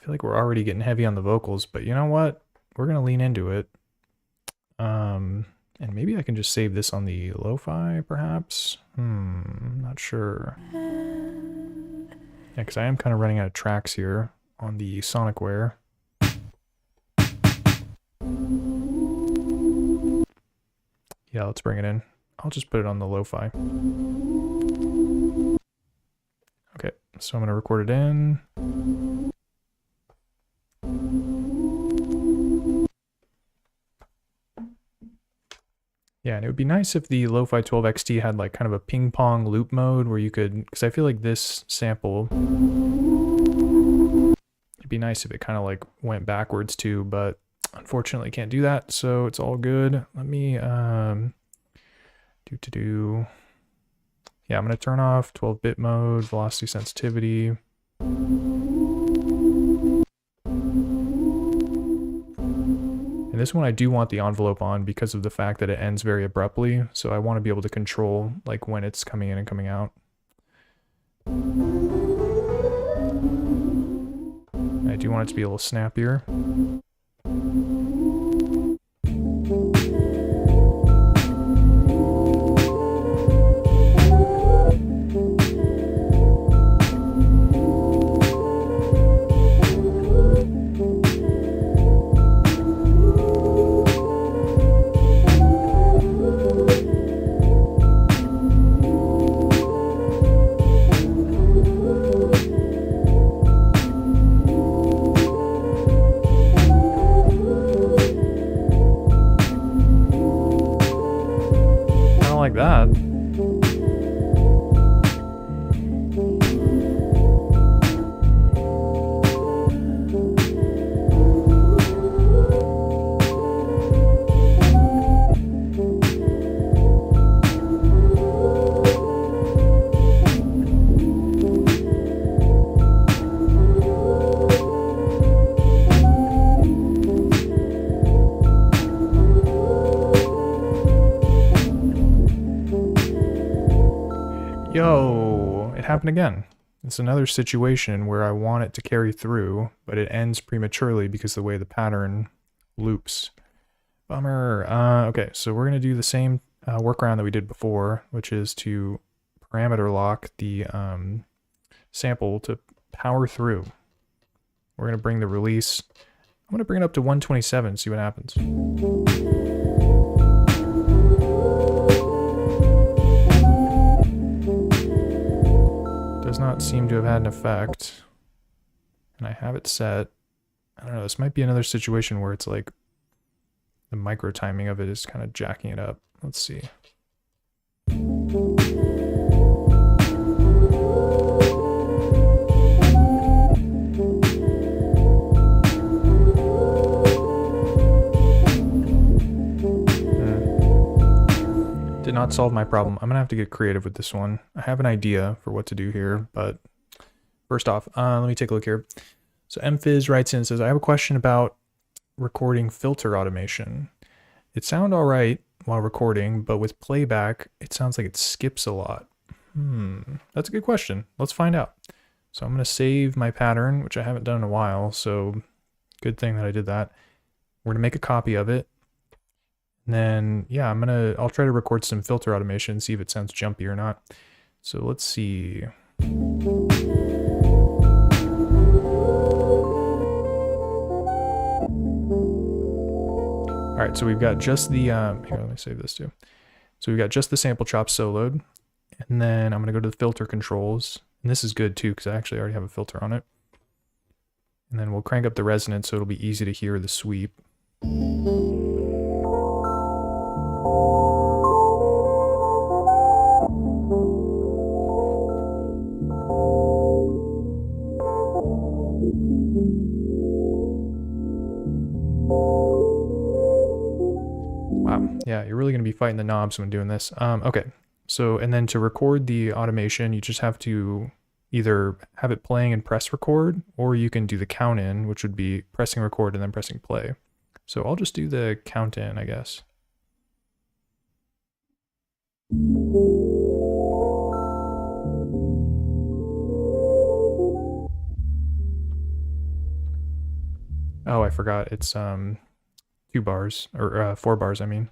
feel like we're already getting heavy on the vocals, but you know what? We're gonna lean into it. And maybe I can just save this on the lo-fi, perhaps? Not sure. Yeah, because I am kind of running out of tracks here on the Sonicware. Yeah, let's bring it in. I'll just put it on the lo-fi. Okay, so I'm going to record it in. Yeah, and it would be nice if the Lofi12XT had like kind of a ping pong loop mode where you could, because I feel like this sample, it'd be nice if it kind of like went backwards too, but unfortunately can't do that, so it's all good. Let me, yeah, I'm going to turn off 12-bit mode, velocity sensitivity. And this one I do want the envelope on because of the fact that it ends very abruptly, so I want to be able to control like when it's coming in and coming out. I do want it to be a little snappier. Like that. Yo, it happened again. It's another situation where I want it to carry through, but it ends prematurely because of the way the pattern loops. Bummer. Okay, so we're going to do the same workaround that we did before, which is to parameter lock the sample to power through. We're going to bring the release. I'm going to bring it up to 127, see what happens. Does not seem to have had an effect. And I have it set. I don't know, this might be another situation where it's like the micro timing of it is kind of jacking it up. Let's see. Did not solve my problem. I'm gonna have to get creative with this one. I have an idea for what to do here, but first off, let me take a look here. So MFizz writes in and says, I have a question about recording filter automation. it sounded all right while recording, but with playback, it sounds like it skips a lot. That's a good question. Let's find out. So I'm going to save my pattern, which I haven't done in a while, so good thing that I did that. We're going to make a copy of it. And then, yeah, I'll try to record some filter automation, see if it sounds jumpy or not. So let's see. All right, so we've got just the, here, let me save this too. So we've got just the sample chop soloed, and then I'm gonna go to the filter controls, and this is good too, because I actually already have a filter on it. And then we'll crank up the resonance so it'll be easy to hear the sweep. Wow, yeah, you're really gonna be fighting the knobs when doing this. Okay, so, and then to record the automation, you just have to either have it playing and press record, or you can do the count in, which would be pressing record and then pressing play. So I'll just do the count in, I guess. Oh, I forgot. It's 2 bars, or 4 bars, I mean.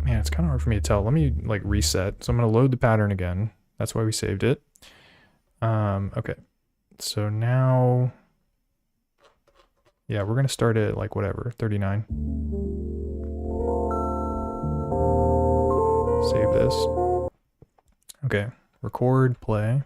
Man, it's kind of hard for me to tell. Let me like reset. So I'm going to load the pattern again. That's why we saved it. Okay. So now, yeah, we're going to start at like whatever, 39. Save this. Okay, record, play.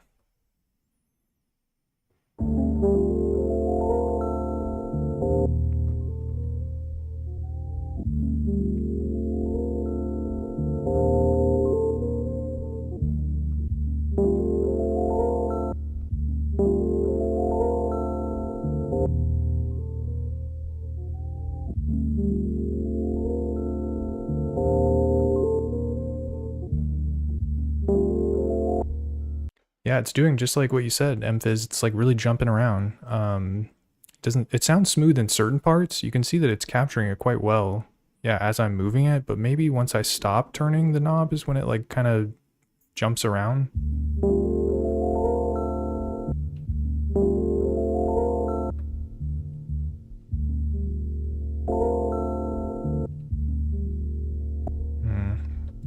Yeah, it's doing just like what you said, Emphys. It's like really jumping around. It sounds smooth in certain parts. You can see that it's capturing it quite well. Yeah, as I'm moving it, but maybe once I stop turning the knob is when it like kind of jumps around.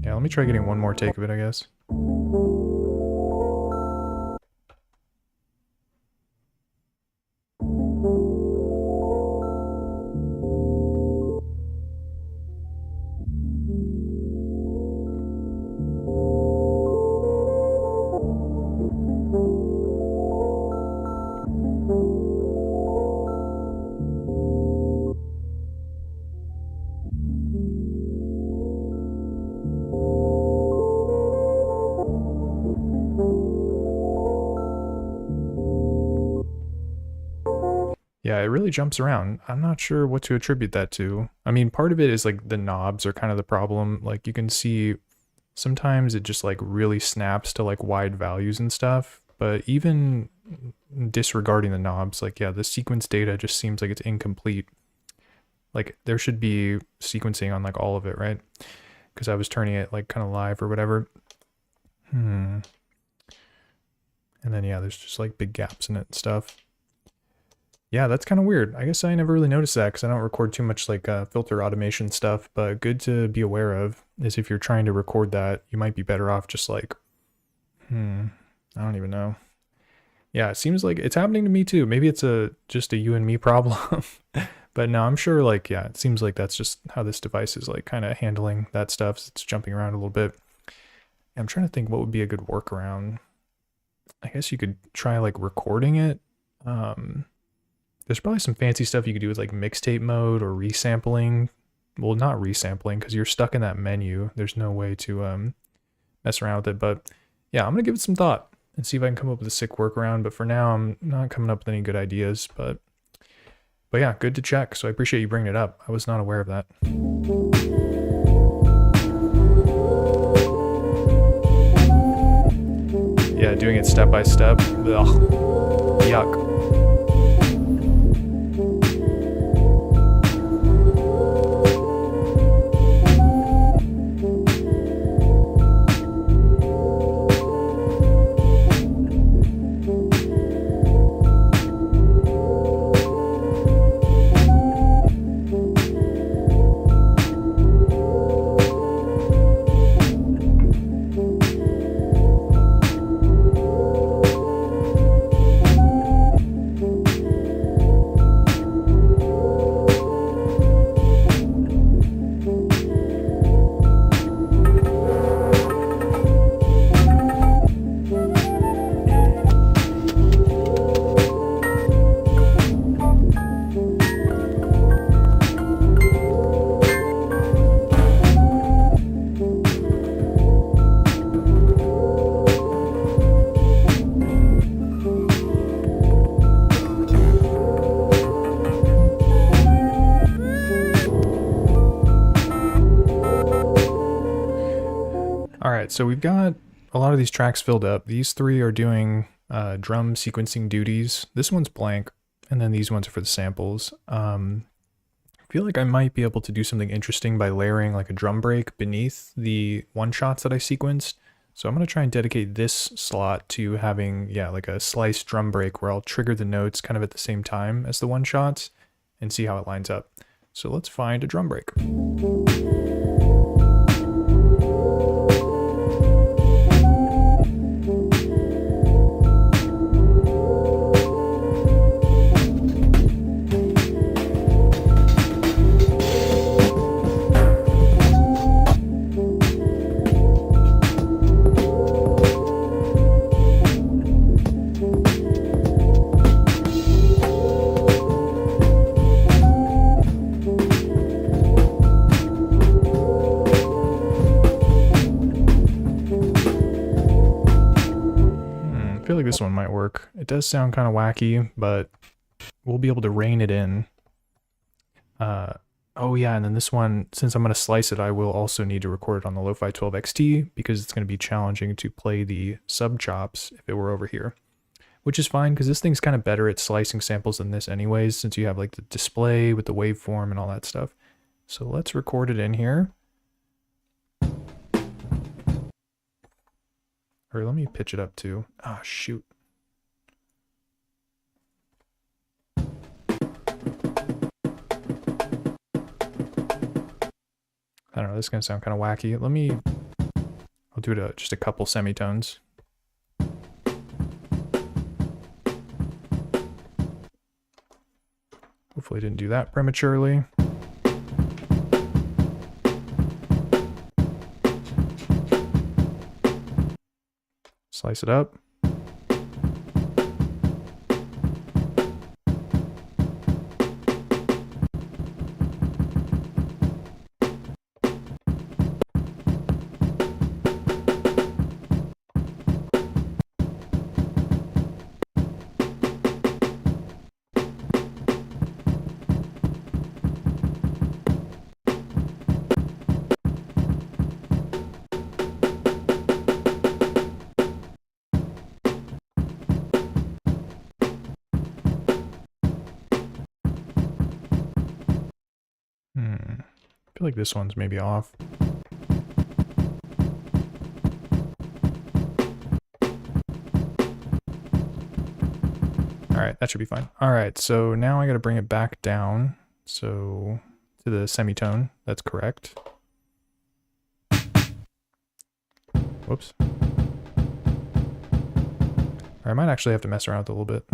Yeah, let me try getting one more take of it, I guess. Yeah, it really jumps around. I'm not sure what to attribute that to. I mean, part of it is like the knobs are kind of the problem. Like you can see sometimes it just like really snaps to like wide values and stuff. But even disregarding the knobs, like, yeah, the sequence data just seems like it's incomplete. Like there should be sequencing on like all of it, right? Because I was turning it like kind of live or whatever. And then, yeah, there's just like big gaps in it and stuff. Yeah, that's kind of weird. I guess I never really noticed that because I don't record too much like filter automation stuff, but good to be aware of is if you're trying to record that, you might be better off just like, I don't even know. Yeah, it seems like it's happening to me too. Maybe it's just a you and me problem, but no, I'm sure like, yeah, it seems like that's just how this device is like kind of handling that stuff. It's jumping around a little bit. I'm trying to think what would be a good workaround. I guess you could try like recording it. There's probably some fancy stuff you could do with like mixtape mode or resampling. Well, not resampling because you're stuck in that menu. There's no way to mess around with it. But yeah, I'm going to give it some thought and see if I can come up with a sick workaround. But for now, I'm not coming up with any good ideas. But yeah, good to check. So I appreciate you bringing it up. I was not aware of that. doing it step by step. Ugh. Yuck. Alright, so we've got a lot of these tracks filled up. These three are doing drum sequencing duties. This one's blank, and then these ones are for the samples. I feel like I might be able to do something interesting by layering like a drum break beneath the one-shots that I sequenced. So I'm going to try and dedicate this slot to having, yeah, like a sliced drum break where I'll trigger the notes kind of at the same time as the one-shots and see how it lines up. So let's find a drum break. I feel like this one might work. It does sound kind of wacky, but we'll be able to rein it in. Oh yeah, and then this one, since I'm going to slice it, I will also need to record it on the Lofi12XT because it's going to be challenging to play the sub chops if it were over here. Which is fine because this thing's kind of better at slicing samples than this anyways, since you have like the display with the waveform and all that stuff. So let's record it in here. Or let me pitch it up too. Ah, shoot. I don't know, this is gonna sound kind of wacky. I'll do it just a couple semitones. Hopefully I didn't do that prematurely. Slice it up. I feel like this one's maybe off. Alright, that should be fine. Alright, so now I gotta bring it back down. So, to the semitone, that's correct. Whoops. I might actually have to mess around with it a little bit.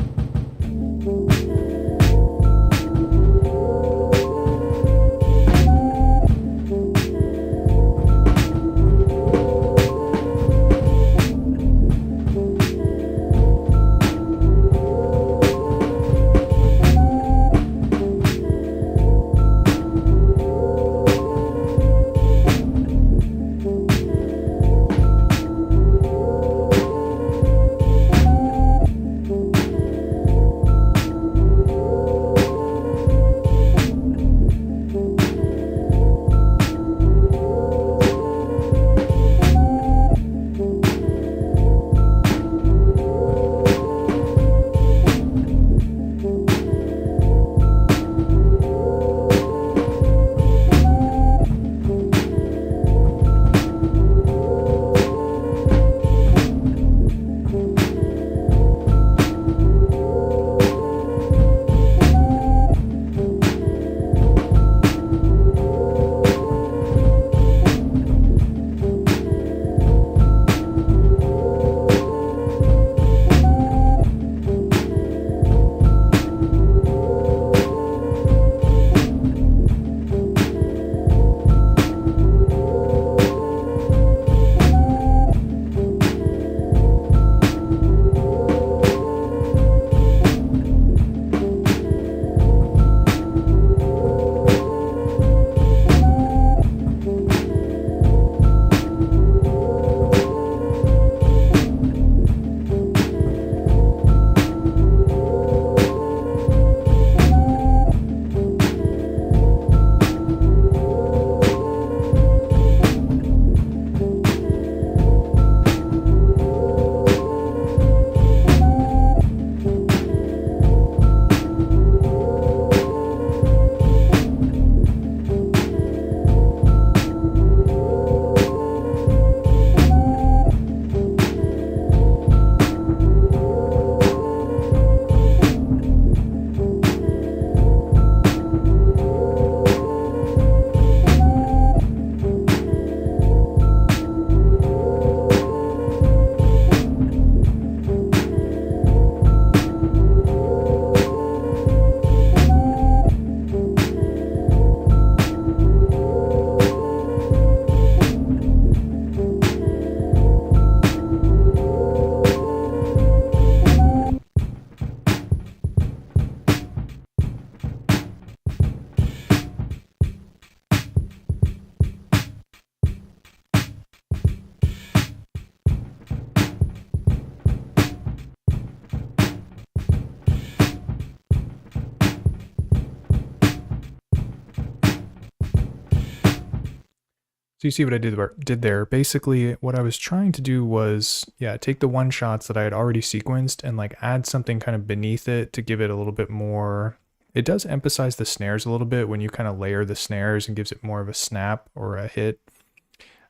So you see what I did there. Basically, what I was trying to do was, yeah, take the one shots that I had already sequenced and like add something kind of beneath it to give it a little bit more. It does emphasize the snares a little bit when you kind of layer the snares and gives it more of a snap or a hit.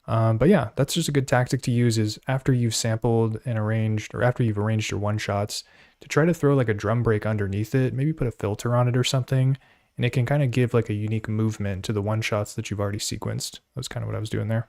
But yeah, that's just a good tactic to use is after you've sampled and arranged, or after you've arranged your one shots, to try to throw like a drum break underneath it, maybe put a filter on it or something, and it can kind of give like a unique movement to the one shots that you've already sequenced. That was kind of what I was doing there.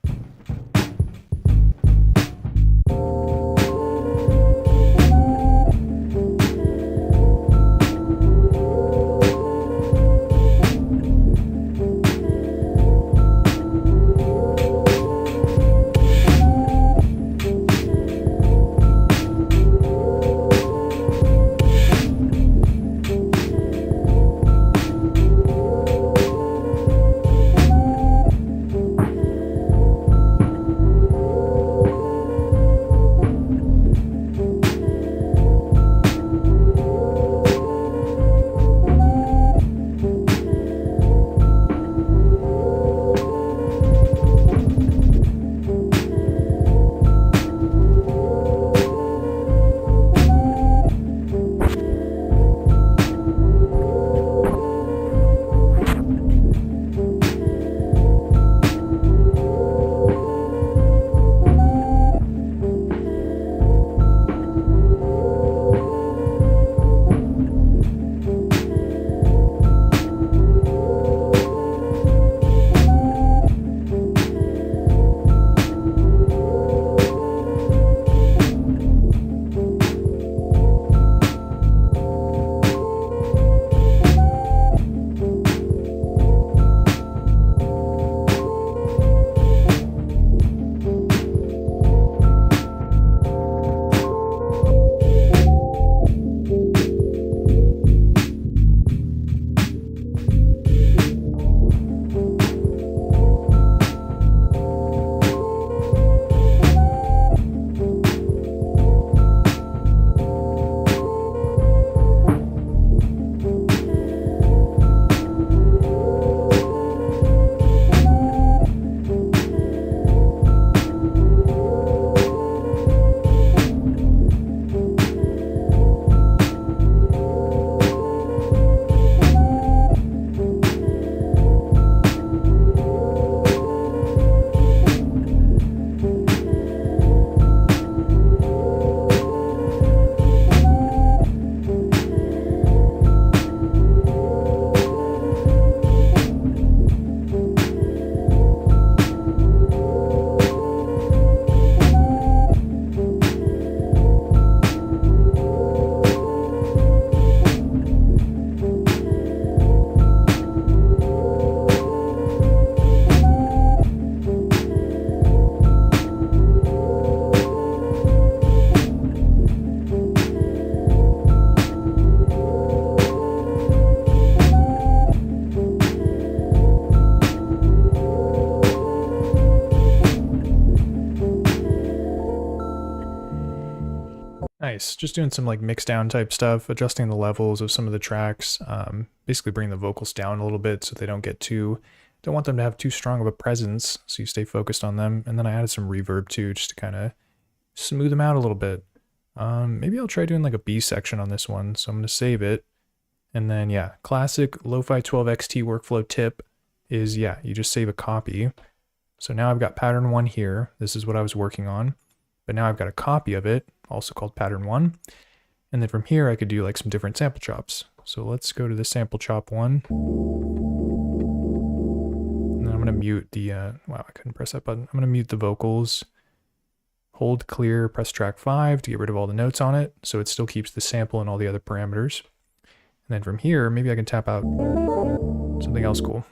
Nice. Just doing some like mix down type stuff, adjusting the levels of some of the tracks, basically bring the vocals down a little bit so they don't want them to have too strong of a presence, so you stay focused on them. And then I added some reverb too, just to kind of smooth them out a little bit. Maybe I'll try doing like a B section on this one, so I'm going to save it. And then yeah, classic Lofi12XT workflow tip is, yeah, you just save a copy. So now I've got pattern 1 here. This is what I was working on. But now I've got a copy of it, also called pattern 1. And then from here, I could do like some different sample chops. So let's go to the sample chop 1. And then I'm going to mute the, wow, I couldn't press that button. I'm going to mute the vocals, hold clear, press track 5 to get rid of all the notes on it. So it still keeps the sample and all the other parameters. And then from here, maybe I can tap out something else cool.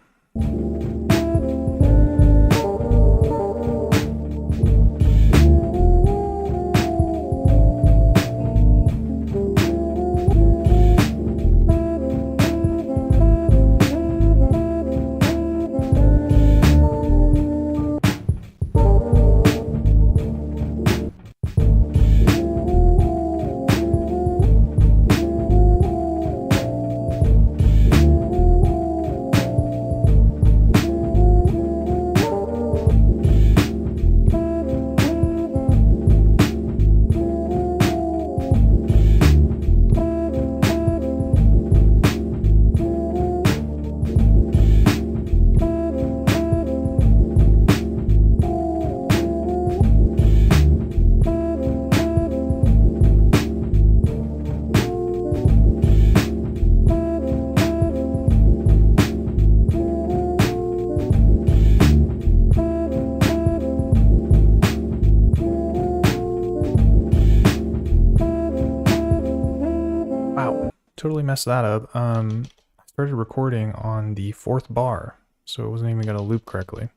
totally messed that up. I started recording on the 4th bar, so it wasn't even going to loop correctly.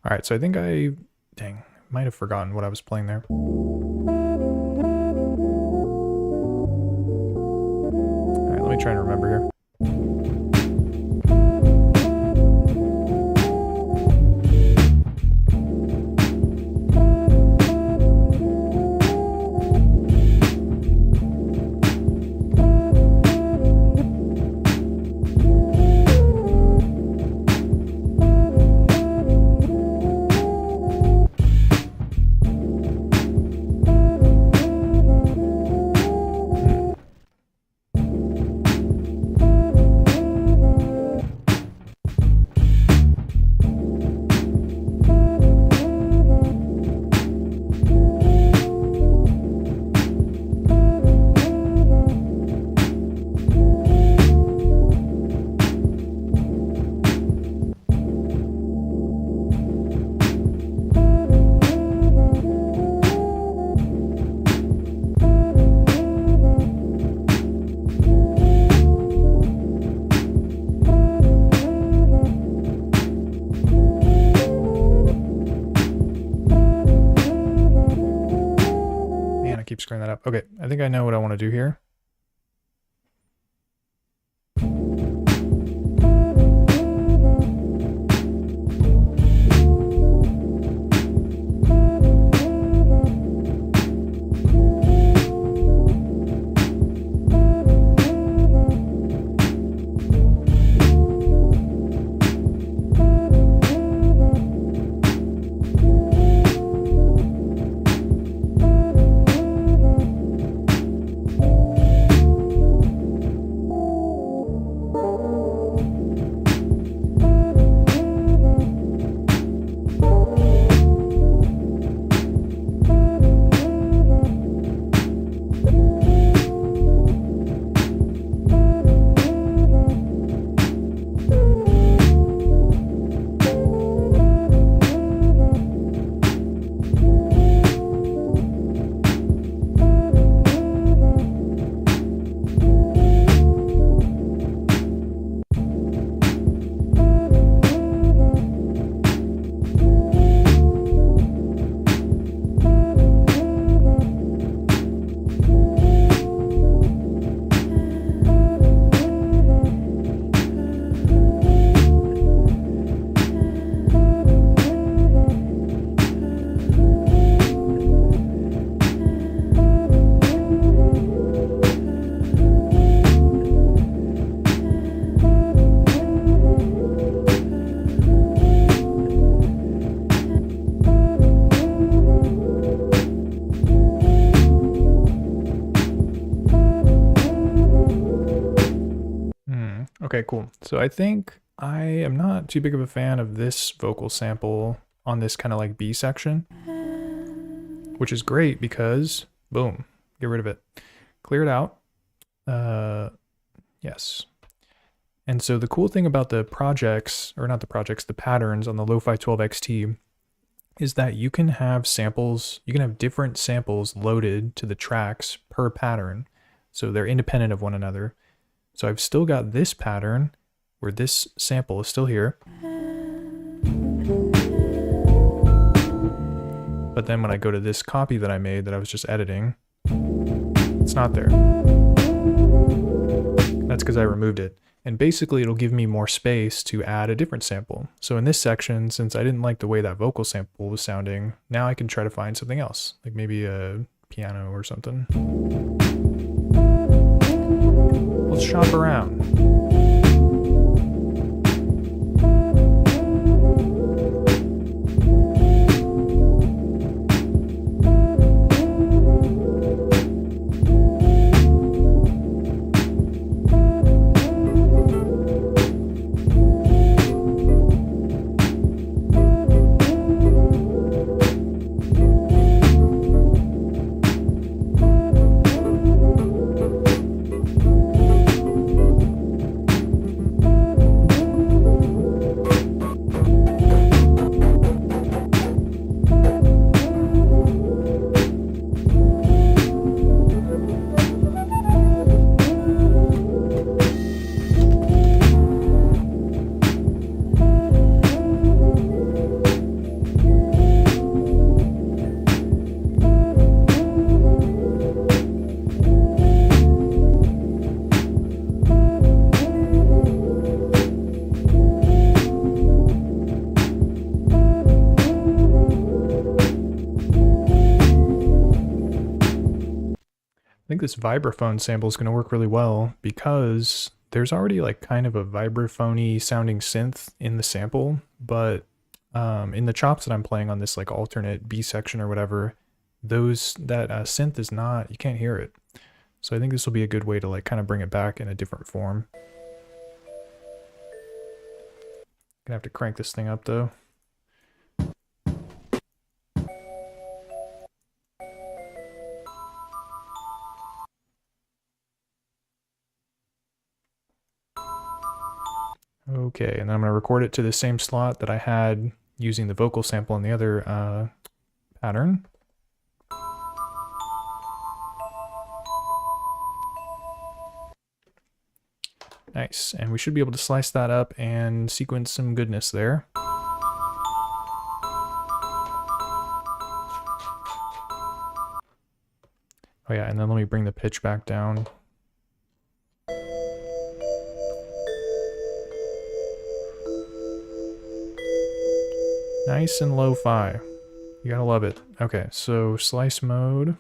All right, so I think dang, might have forgotten what I was playing there. All right, let me try and remember here. Keep screwing that up. Okay, I think I know what I want to do here. Okay, cool. So I think I am not too big of a fan of this vocal sample on this kind of like B section, which is great because, boom, get rid of it. Clear it out. Yes. And so the cool thing about the projects, or not the projects, the patterns on the Lofi12XT is that you can have samples, you can have different samples loaded to the tracks per pattern. So they're independent of one another. So I've still got this pattern where this sample is still here. But then when I go to this copy that I made that I was just editing, it's not there. That's because I removed it. And basically it'll give me more space to add a different sample. So in this section, since I didn't like the way that vocal sample was sounding, now I can try to find something else, like maybe a piano or something. Let's shop around. think this vibraphone sample is going to work really well because there's already like kind of a vibraphony sounding synth in the sample, but in the chops that I'm playing on this like alternate B section or whatever, that synth is not, you can't hear it. So I think this will be a good way to like kind of bring it back in a different form. Gonna have to crank this thing up though. Okay, and then I'm going to record it to the same slot that I had using the vocal sample in the other pattern. Nice, and we should be able to slice that up and sequence some goodness there. Oh yeah, and then let me bring the pitch back down. Nice and lo-fi. You gotta love it. Okay, so slice mode.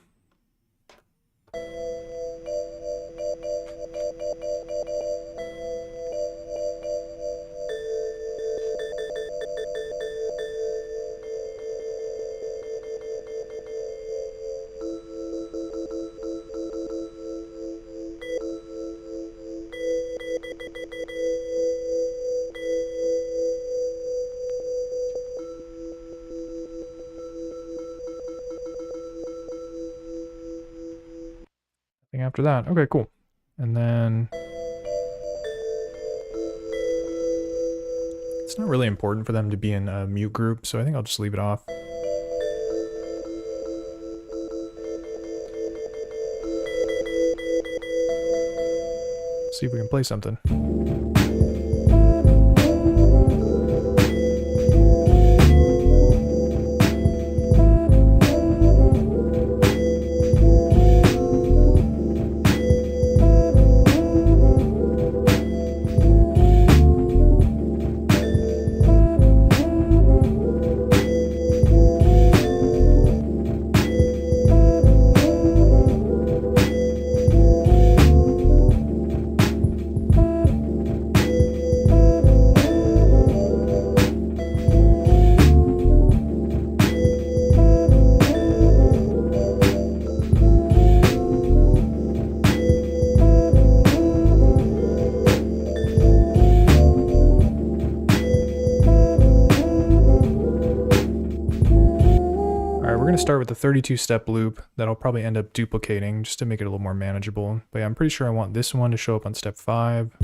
After that. Okay, cool. And then it's not really important for them to be in a mute group, so I think I'll just leave it off. See if we can play something. Start with the 32-step loop that I'll probably end up duplicating just to make it a little more manageable. But yeah, I'm pretty sure I want this one to show up on step 5.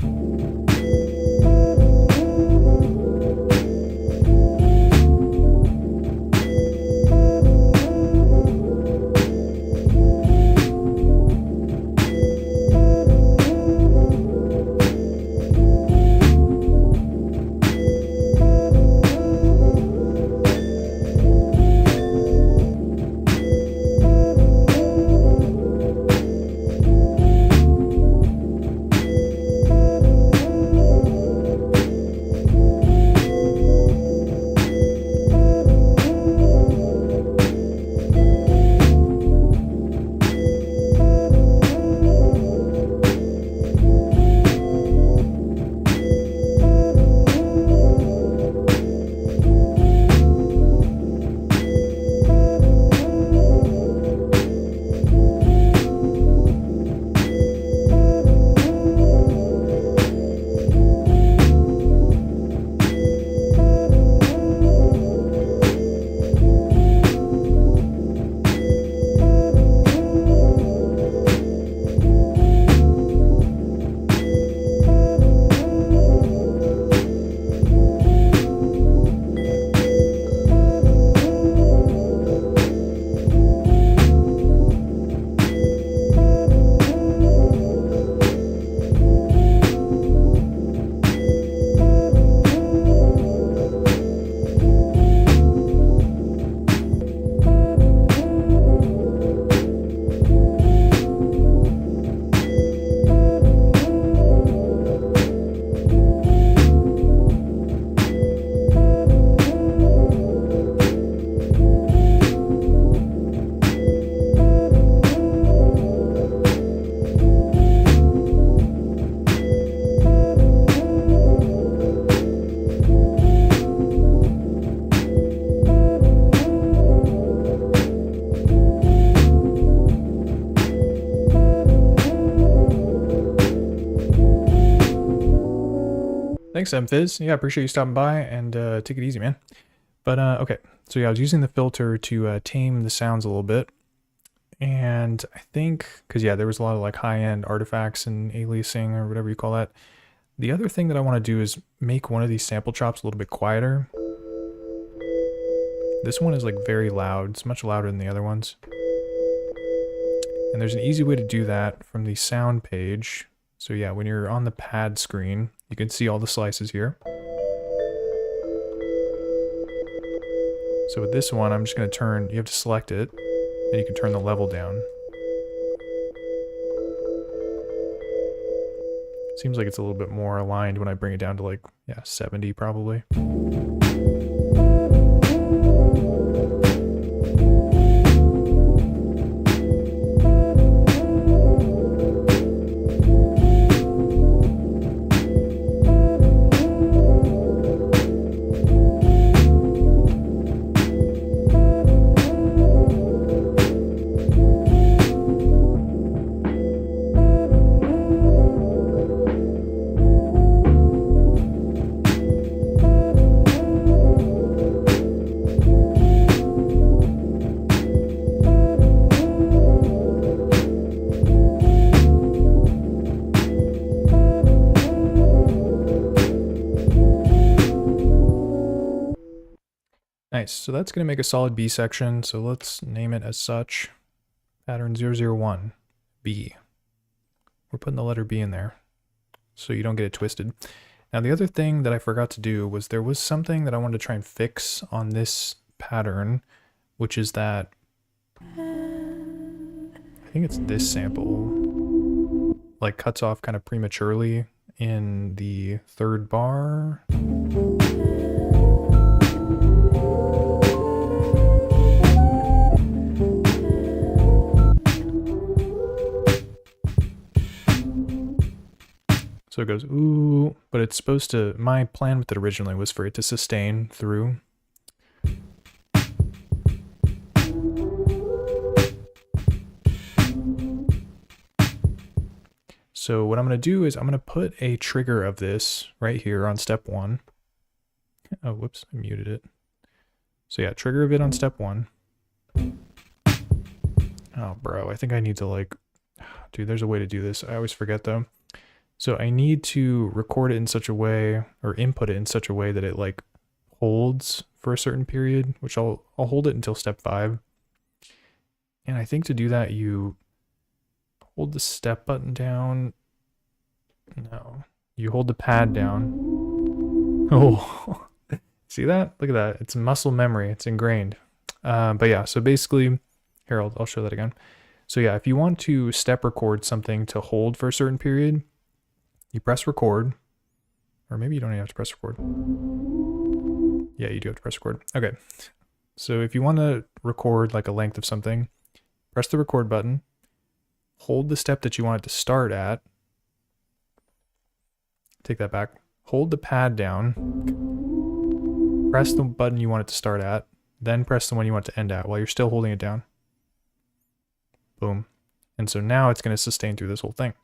Thanks, MFizz. Yeah, appreciate you stopping by, and take it easy, man. But okay, so yeah, I was using the filter to tame the sounds a little bit. And I think, because yeah, there was a lot of like high-end artifacts and aliasing or whatever you call that. The other thing that I want to do is make one of these sample chops a little bit quieter. This one is like very loud. It's much louder than the other ones. And there's an easy way to do that from the sound page. So yeah, when you're on the pad screen, you can see all the slices here. So with this one, I'm just going to turn, you have to select it, and you can turn the level down. Seems like it's a little bit more aligned when I bring it down to like, yeah, 70 probably. Nice, so that's going to make a solid B section, so let's name it as such. Pattern 001, B. We're putting the letter B in there, so you don't get it twisted. Now the other thing that I forgot to do was there was something that I wanted to try and fix on this pattern, which is that, I think it's this sample, like cuts off kind of prematurely in the third bar. So it goes, ooh, but it's supposed to, my plan with it originally was for it to sustain through. So what I'm going to do is I'm going to put a trigger of this right here on step 1. Oh, whoops, I muted it. So yeah, trigger of it on step 1. Oh, bro, I think I need to like, dude, there's a way to do this. I always forget though. So I need to record it in such a way, or input it in such a way that it like holds for a certain period, which I'll hold it until step 5. And I think to do that, you hold the step button down. No, you hold the pad down. Oh, see that? Look at that. It's muscle memory. It's ingrained. But yeah, so basically, here, I'll show that again. So yeah, if you want to step record something to hold for a certain period, you press record, or maybe you don't even have to press record. Yeah, you do have to press record. Okay, so if you want to record like a length of something, press the record button, hold the step that you want it to start at, take that back, hold the pad down, press the button you want it to start at, then press the one you want it to end at while you're still holding it down. Boom. And so now it's going to sustain through this whole thing.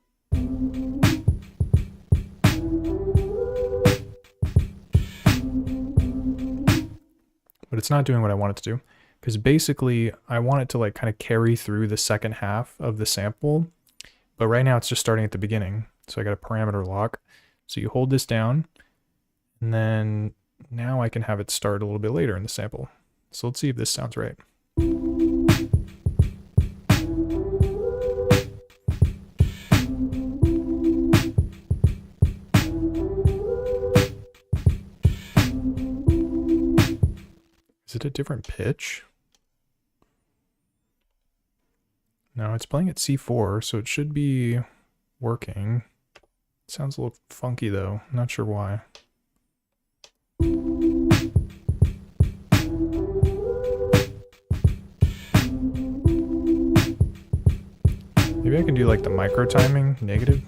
But it's not doing what I want it to do, because basically I want it to like kind of carry through the second half of the sample, but right now it's just starting at the beginning. So I got a parameter lock. So you hold this down, and then now I can have it start a little bit later in the sample. So let's see if this sounds right. Is it a different pitch? No, it's playing at C4, so it should be working. It sounds a little funky though, not sure why. Maybe I can do like the micro timing, negative.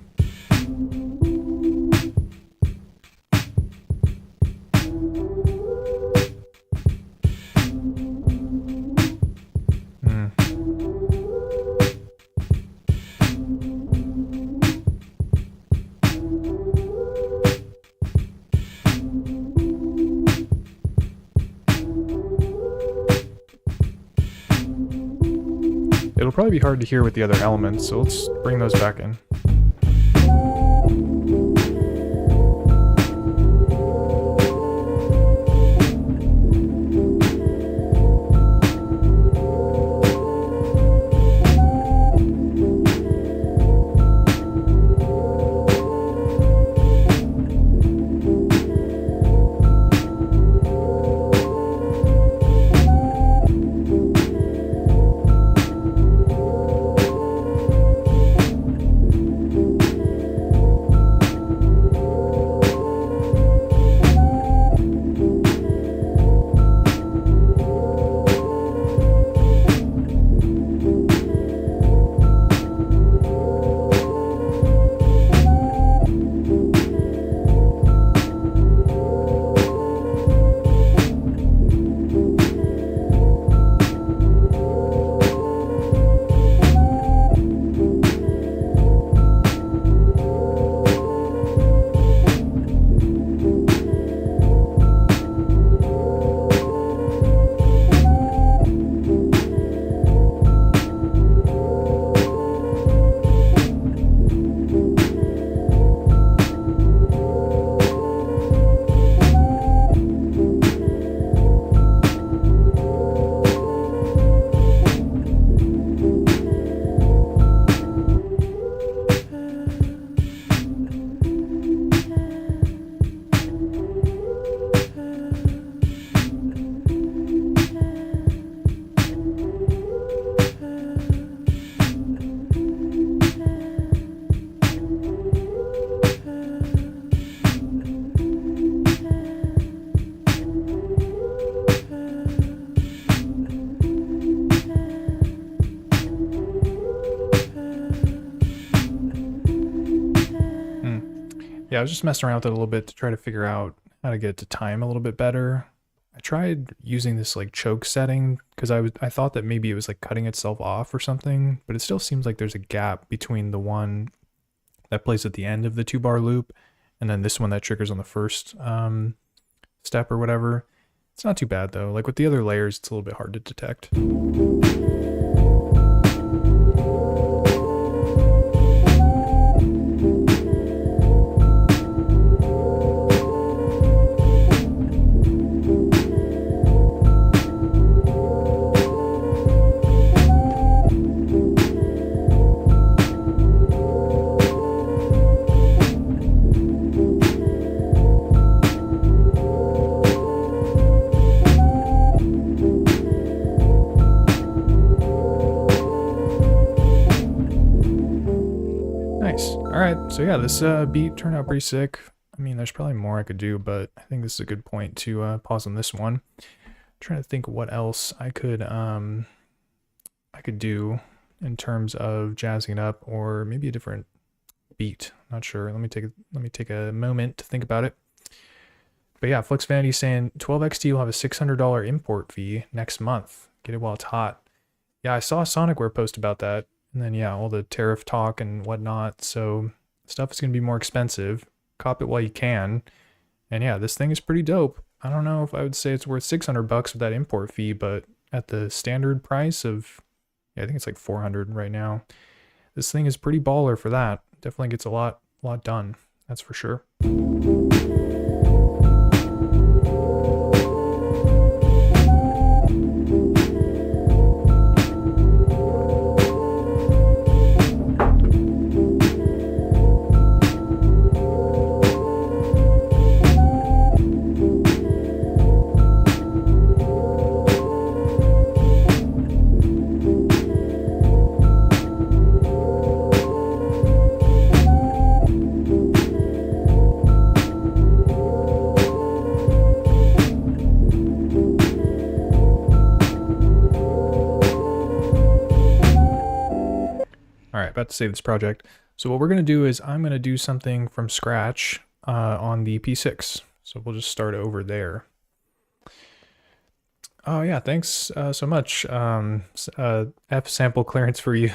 It'll probably be hard to hear with the other elements, so let's bring those back in. Yeah, I was just messing around with it a little bit to try to figure out how to get it to time a little bit better. I tried using this like choke setting because I thought that maybe it was like cutting itself off or something, but it still seems like there's a gap between the one that plays at the end of the 2-bar loop and then this one that triggers on the first step or whatever. It's not too bad though. Like with the other layers, it's a little bit hard to detect. Alright, so yeah, this beat turned out pretty sick. I mean, there's probably more I could do, but I think this is a good point to pause on this one. I'm trying to think what else I could do in terms of jazzing it up, or maybe a different beat. Not sure. Let me take a moment to think about it. But yeah, Flux Vanity saying 12XT will have a $600 import fee next month. Get it while it's hot. Yeah, I saw a Sonicware post about that. And then, yeah, all the tariff talk and whatnot. So stuff is going to be more expensive. Cop it while you can. And yeah, this thing is pretty dope. I don't know if I would say it's worth $600 with that import fee, but at the standard price of, yeah, I think it's like 400 right now. This thing is pretty baller for that. Definitely gets a lot done. That's for sure. About to save this project. So what we're going to do is I'm going to do something from scratch on the P6. So we'll just start over there. Oh yeah, thanks so much. F sample clearance for you.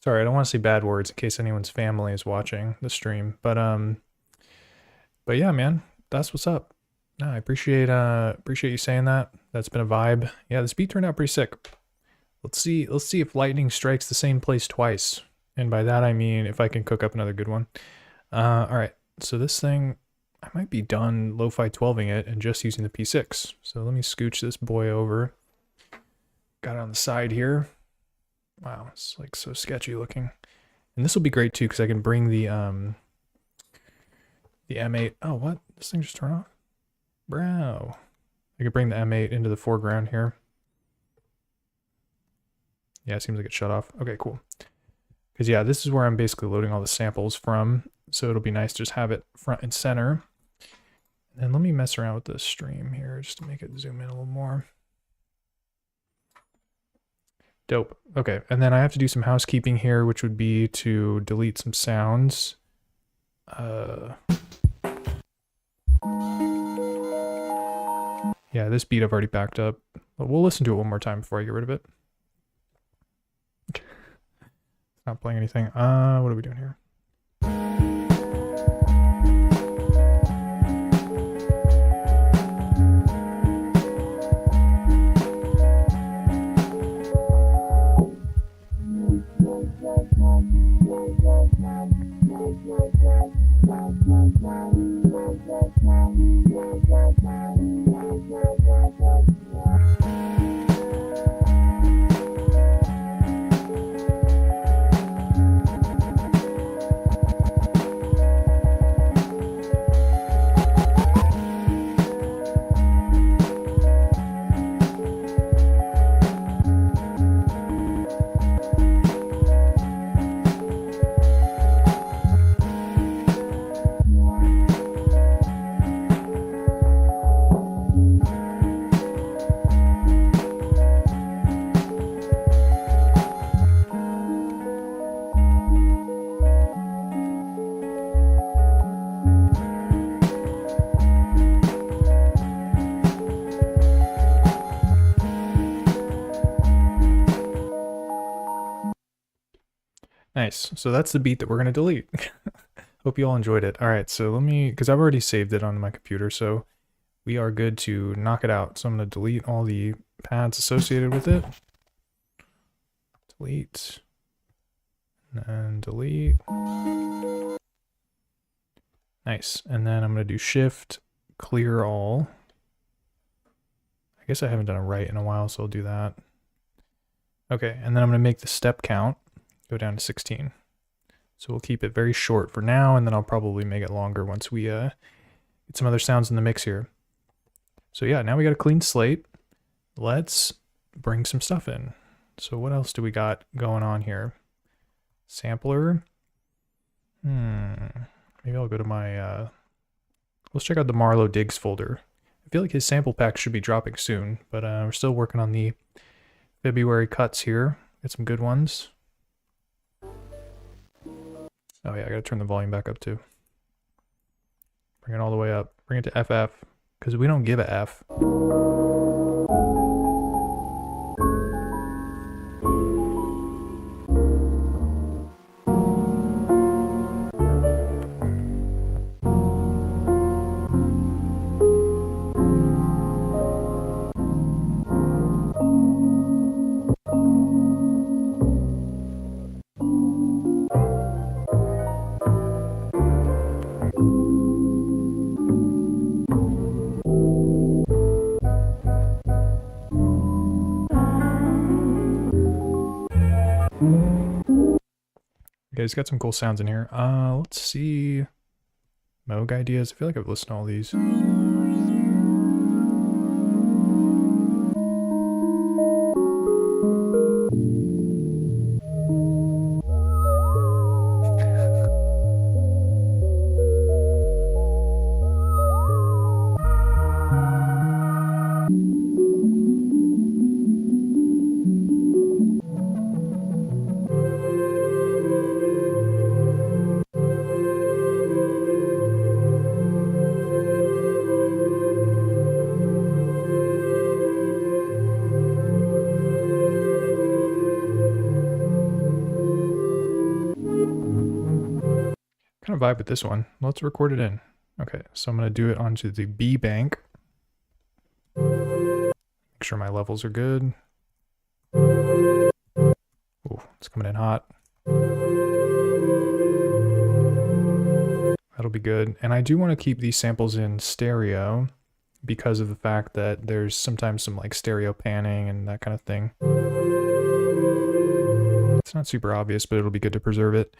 Sorry, I don't want to say bad words in case anyone's family is watching the stream. But yeah, man, that's what's up. No, I appreciate you saying that. That's been a vibe. Yeah, this beat turned out pretty sick. Let's see if lightning strikes the same place twice. And by that I mean if I can cook up another good one. Alright, so this thing, I might be done Lofi12ing it and just using the P6. So let me scooch this boy over. Got it on the side here. Wow, it's like so sketchy looking. And this will be great too, because I can bring the M8. Oh, what? This thing just turned off? Bro. I could bring the M8 into the foreground here. Yeah, it seems like it shut off. Okay, cool. Because yeah, this is where I'm basically loading all the samples from. So it'll be nice to just have it front and center. And let me mess around with the stream here just to make it zoom in a little more. Dope. Okay, and then I have to do some housekeeping here, which would be to delete some sounds. Yeah, this beat I've already backed up, but we'll listen to it one more time before I get rid of it. It's not playing anything. What are we doing here? Nice. So that's the beat that we're going to delete. Hope you all enjoyed it. All right, so let me, because I've already saved it on my computer, so we are good to knock it out. So I'm going to delete all the pads associated with it. Delete. And delete. Nice. And then I'm going to do Shift, clear all. I guess I haven't done it right in a while, so I'll do that. Okay, and then I'm going to make the step count go down to 16. So we'll keep it very short for now, and then I'll probably make it longer once we get some other sounds in the mix here. So yeah, now we got a clean slate. Let's bring some stuff in. So what else do we got going on here? Sampler. Maybe I'll go to my, let's check out the Marlowe Diggs folder. I feel like his sample pack should be dropping soon, but we're still working on the February cuts here. Get some good ones. Oh yeah, I gotta turn the volume back up too. Bring it all the way up. Bring it to FF, because we don't give a F. Okay, it's got some cool sounds in here. Let's see. Moog ideas. I feel like I've listened to all these. Kind of vibe with this one. Let's record it in. Okay, so I'm going to do it onto the B bank. Make sure my levels are good. it's coming in hot. That'll be good. And I do want to keep these samples in stereo because of the fact that there's sometimes some like stereo panning and that kind of thing. It's not super obvious, but it'll be good to preserve it.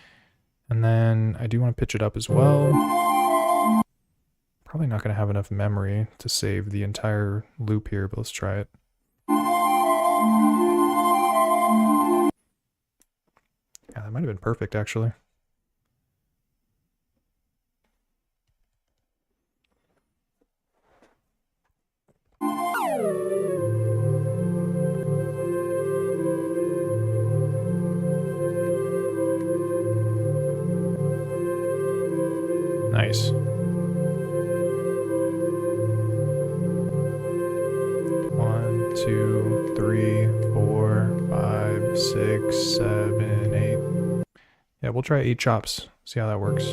And then I do want to pitch it up as well. Probably not going to have enough memory to save the entire loop here, but let's try it. Yeah, that might have been perfect actually. Nice. One, two, three, 4, 5, 6, 7, 8. Yeah, we'll try 8 chops. See how that works.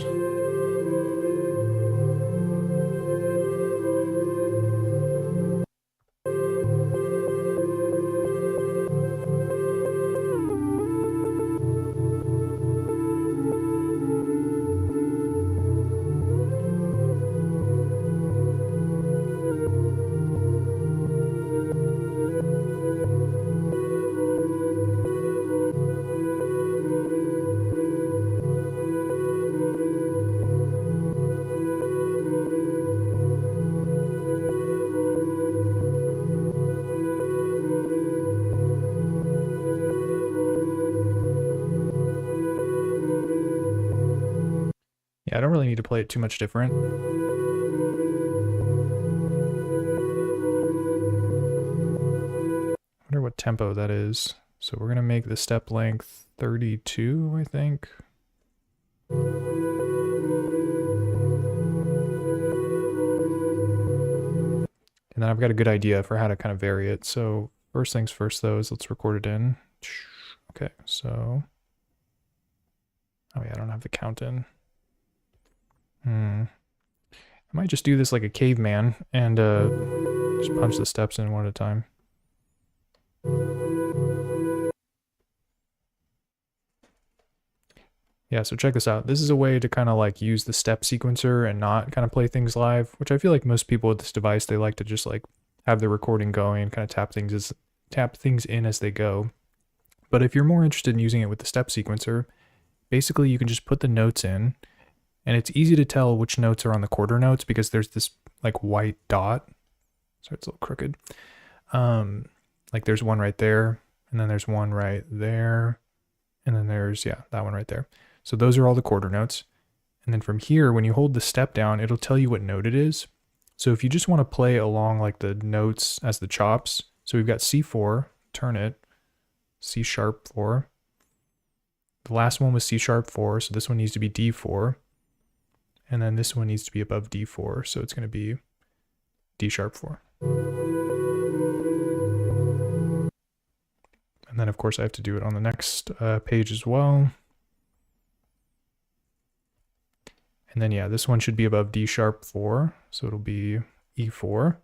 Yeah, I don't really need to play it too much different. I wonder what tempo that is. So we're gonna make the step length 32, I think. And then I've got a good idea for how to kind of vary it. So first things first though is let's record it in. Okay, so, oh yeah, I don't have the count in. I might just do this like a caveman and just punch the steps in one at a time. Yeah, so check this out. This is a way to kind of like use the step sequencer and not kind of play things live, which I feel like most people with this device, they like to just like have the recording going and kind of tap things in as they go. But if you're more interested in using it with the step sequencer, basically you can just put the notes in. And it's easy to tell which notes are on the quarter notes because there's this like white dot. Sorry, it's a little crooked. Like there's one right there, and then there's one right there, and then there's, yeah, that one right there. So those are all the quarter notes. And then from here, when you hold the step down, it'll tell you what note it is. So if you just want to play along like the notes as the chops, so we've got C4, turn it, C sharp 4. The last one was C sharp 4, so this one needs to be D4. And then this one needs to be above D4, so it's going to be D sharp 4. And then of course I have to do it on the next page as well. And then yeah, this one should be above D sharp 4, so it'll be E4,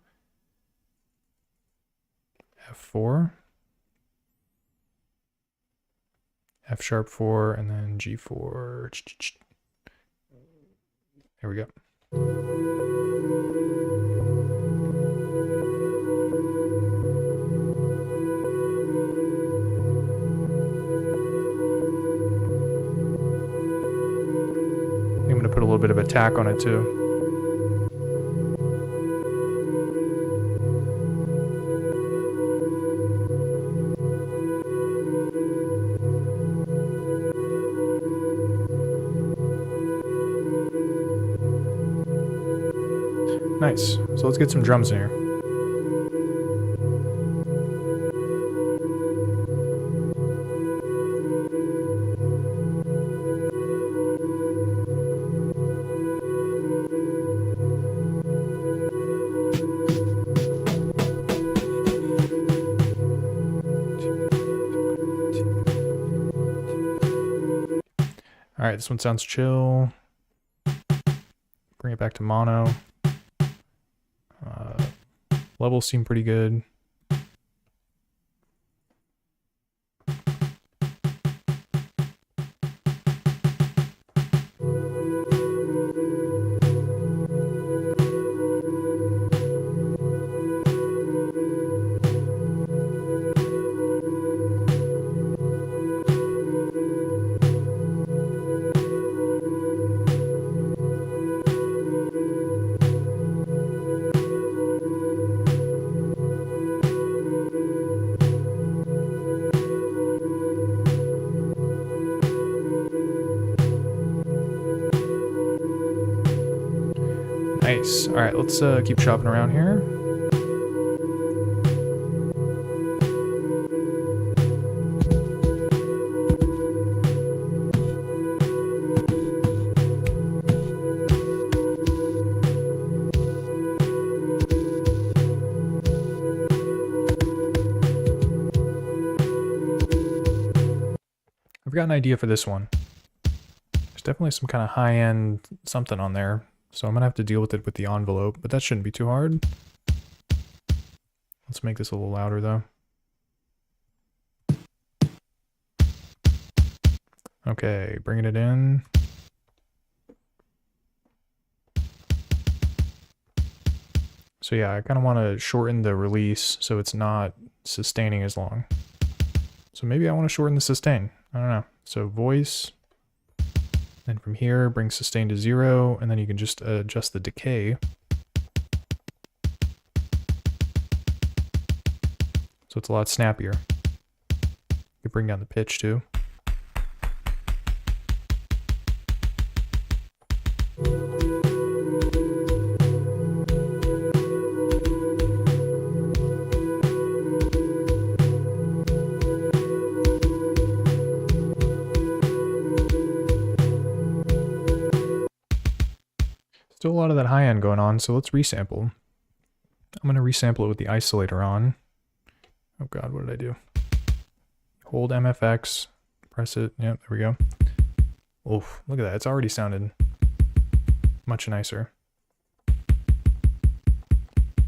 F4, F sharp 4, and then G4. There we go. I'm going to put a little bit of attack on it too. Nice. So let's get some drums in here. All right, this one sounds chill. Bring it back to mono. Levels seem pretty good. Nice. All right, let's keep shopping around here. I've got an idea for this one. There's definitely some kind of high-end something on there, so I'm gonna have to deal with it with the envelope, but that shouldn't be too hard. Let's make this a little louder though. Okay, bringing it in. So yeah, I kind of want to shorten the release so it's not sustaining as long. So maybe I want to shorten the sustain. I don't know. So voice, then from here, bring sustain to 0, and then you can just adjust the decay. So it's a lot snappier. You can bring down the pitch too. Still a lot of that high end going on, so let's resample. I'm going to resample it with the isolator on. Oh god, what did I do? Hold MFX, press it, yep, there we go. Oof, look at that, it's already sounded much nicer.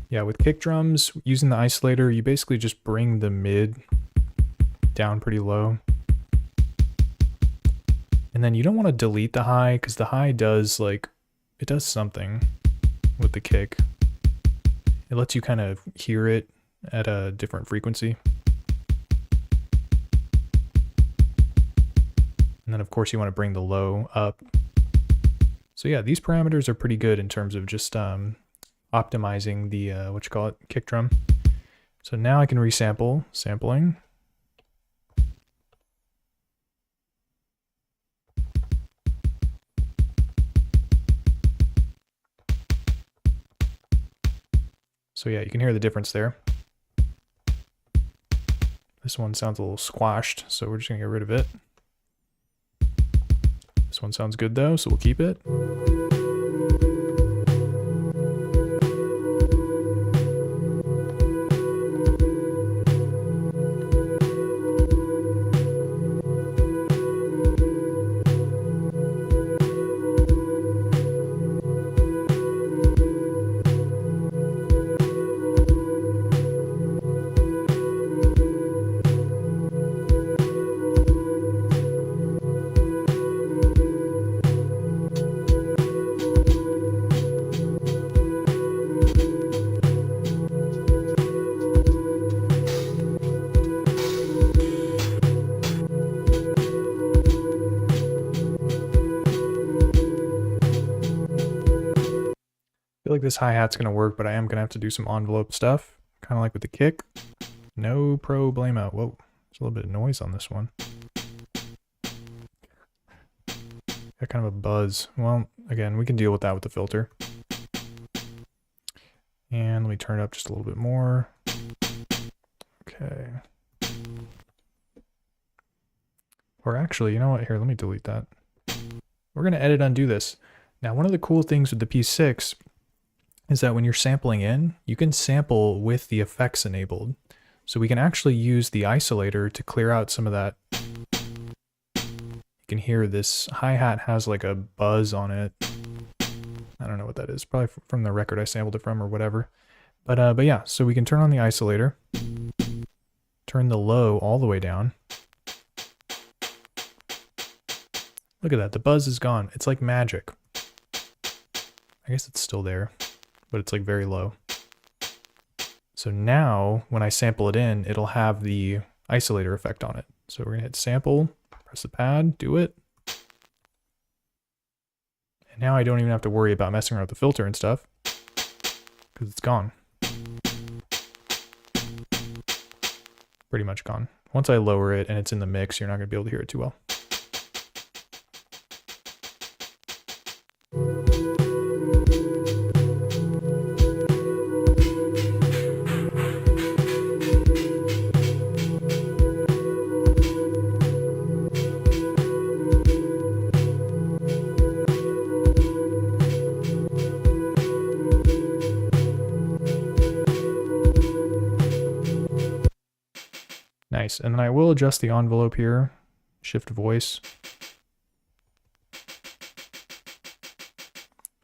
Yeah, with kick drums, using the isolator, you basically just bring the mid down pretty low. And then you don't want to delete the high, because the high does like, it does something with the kick. It lets you kind of hear it at a different frequency. And then of course you want to bring the low up. So yeah, these parameters are pretty good in terms of just optimizing the, kick drum. So now I can resample, sampling. So yeah, you can hear the difference there. This one sounds a little squashed, so we're just gonna get rid of it. This one sounds good though, so we'll keep it. I feel like this hi-hat's gonna work, but I am gonna have to do some envelope stuff, kind of like with the kick. No problemo. Whoa, there's a little bit of noise on this one. Got kind of a buzz. Well, again, we can deal with that with the filter. And let me turn it up just a little bit more. Okay. Or actually, you know what? Here, let me delete that. We're gonna edit undo this. Now, one of the cool things with the P6 is that when you're sampling in, you can sample with the effects enabled. So we can actually use the isolator to clear out some of that. You can hear this hi-hat has like a buzz on it. I don't know what that is, probably from the record I sampled it from or whatever. But yeah, so we can turn on the isolator, turn the low all the way down. Look at that, the buzz is gone. It's like magic. I guess it's still there, but it's like very low. So now when I sample it in, it'll have the isolator effect on it. So we're gonna hit sample, press the pad, do it. And now I don't even have to worry about messing around with the filter and stuff because it's gone. Pretty much gone. Once I lower it and it's in the mix, you're not gonna be able to hear it too well. Nice, and then I will adjust the envelope here, shift voice,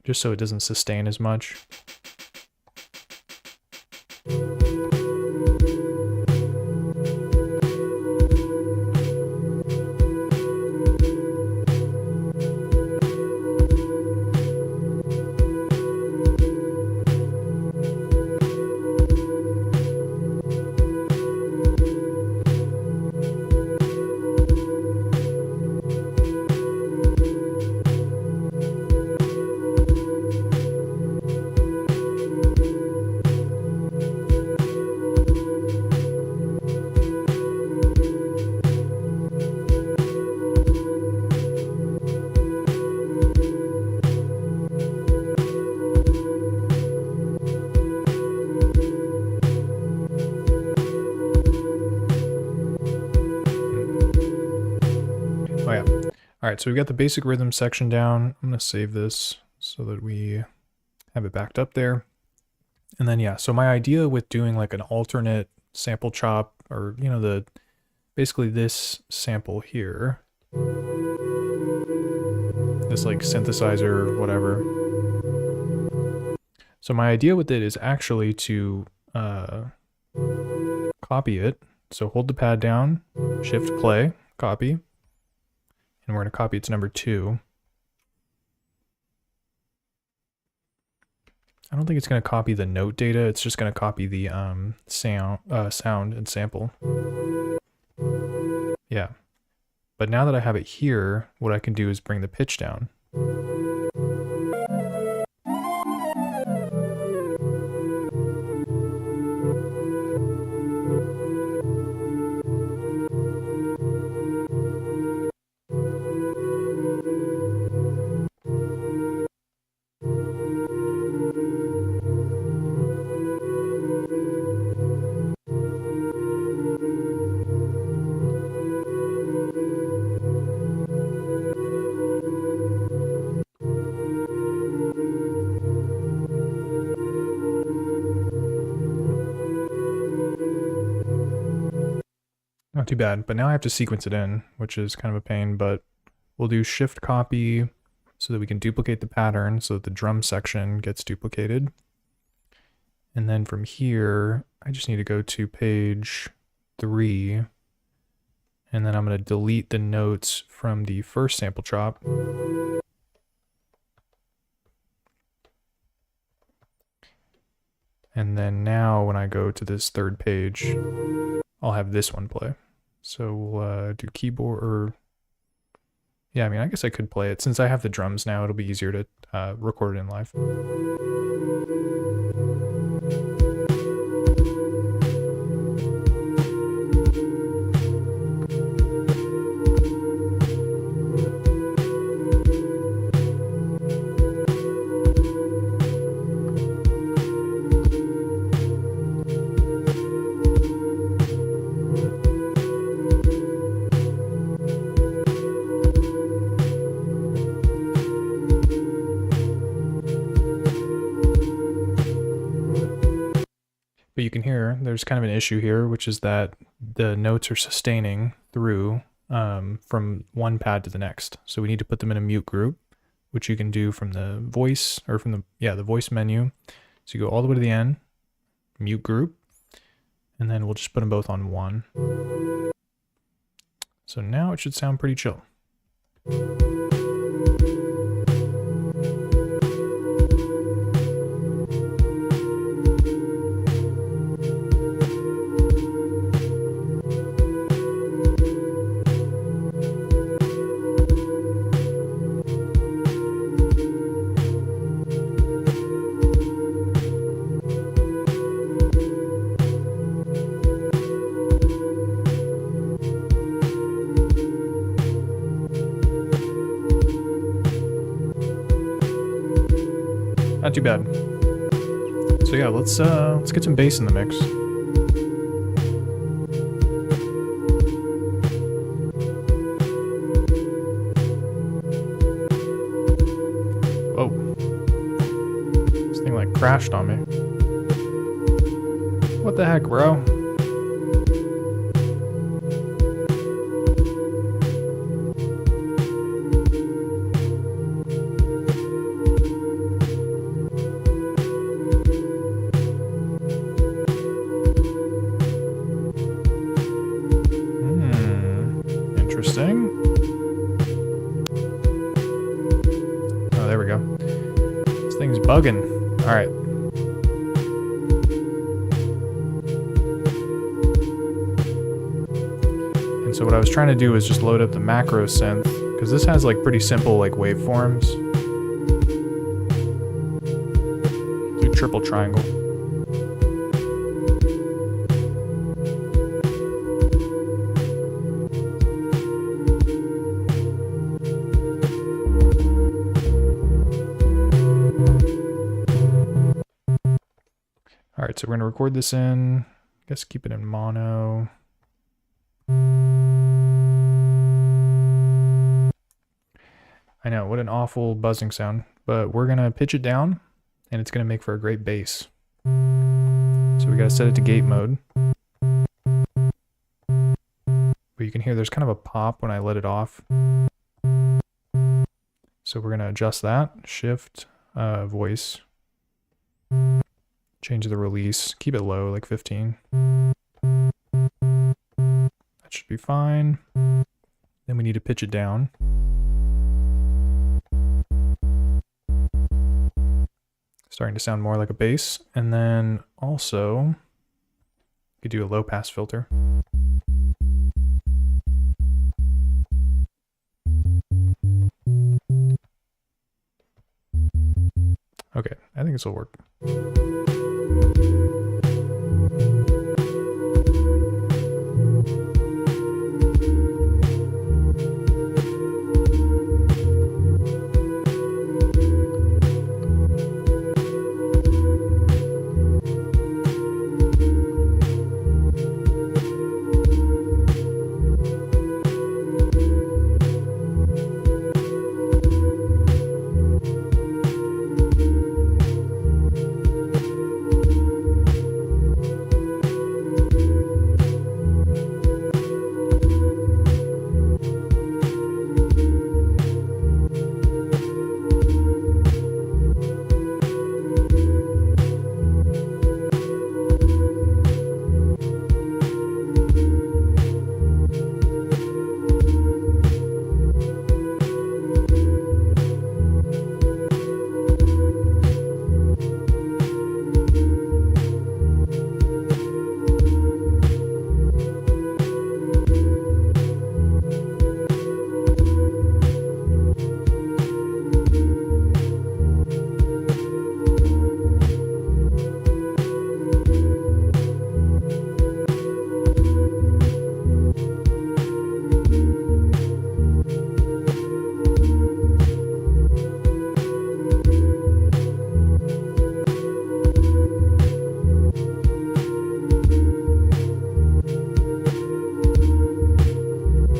just so it doesn't sustain as much. Oh yeah. All right, so we've got the basic rhythm section down. I'm gonna save this so that we have it backed up there. And then yeah, so my idea with doing like an alternate sample chop, or you know, basically this sample here, this like synthesizer, whatever. So my idea with it is actually to copy it. So hold the pad down, shift play, copy. And we're going to copy its number 2. I don't think it's going to copy the note data. It's just going to copy the sound and sample. Yeah. But now that I have it here, what I can do is bring the pitch down. Not too bad, but now I have to sequence it in, which is kind of a pain, but we'll do shift copy so that we can duplicate the pattern so that the drum section gets duplicated. And then from here, I just need to go to page 3, and then I'm going to delete the notes from the first sample chop. And then now when I go to this third page, I'll have this one play. So we'll do keyboard, or yeah, I mean, I guess I could play it. Since I have the drums now, it'll be easier to record it in live. But you can hear there's kind of an issue here, which is that the notes are sustaining through from one pad to the next. So we need to put them in a mute group, which you can do from the voice, or from the voice menu. So you go all the way to the end, mute group, and then we'll just put them both on 1. So now it should sound pretty chill. Not too bad. So yeah, let's get some bass in the mix. Whoa. This thing like crashed on me. What the heck, bro? Interesting. Oh, there we go. This thing's bugging. All right. And so what I was trying to do is just load up the macro synth, because this has like pretty simple like waveforms. Do triple triangle. All right, so we're gonna record this in, I guess keep it in mono. I know, what an awful buzzing sound, but we're gonna pitch it down and it's gonna make for a great bass. So we gotta set it to gate mode. But you can hear there's kind of a pop when I let it off. So we're gonna adjust that, shift, voice. Change the release, keep it low, like 15. That should be fine. Then we need to pitch it down. Starting to sound more like a bass. And then also, you could do a low pass filter. Okay, I think this will work.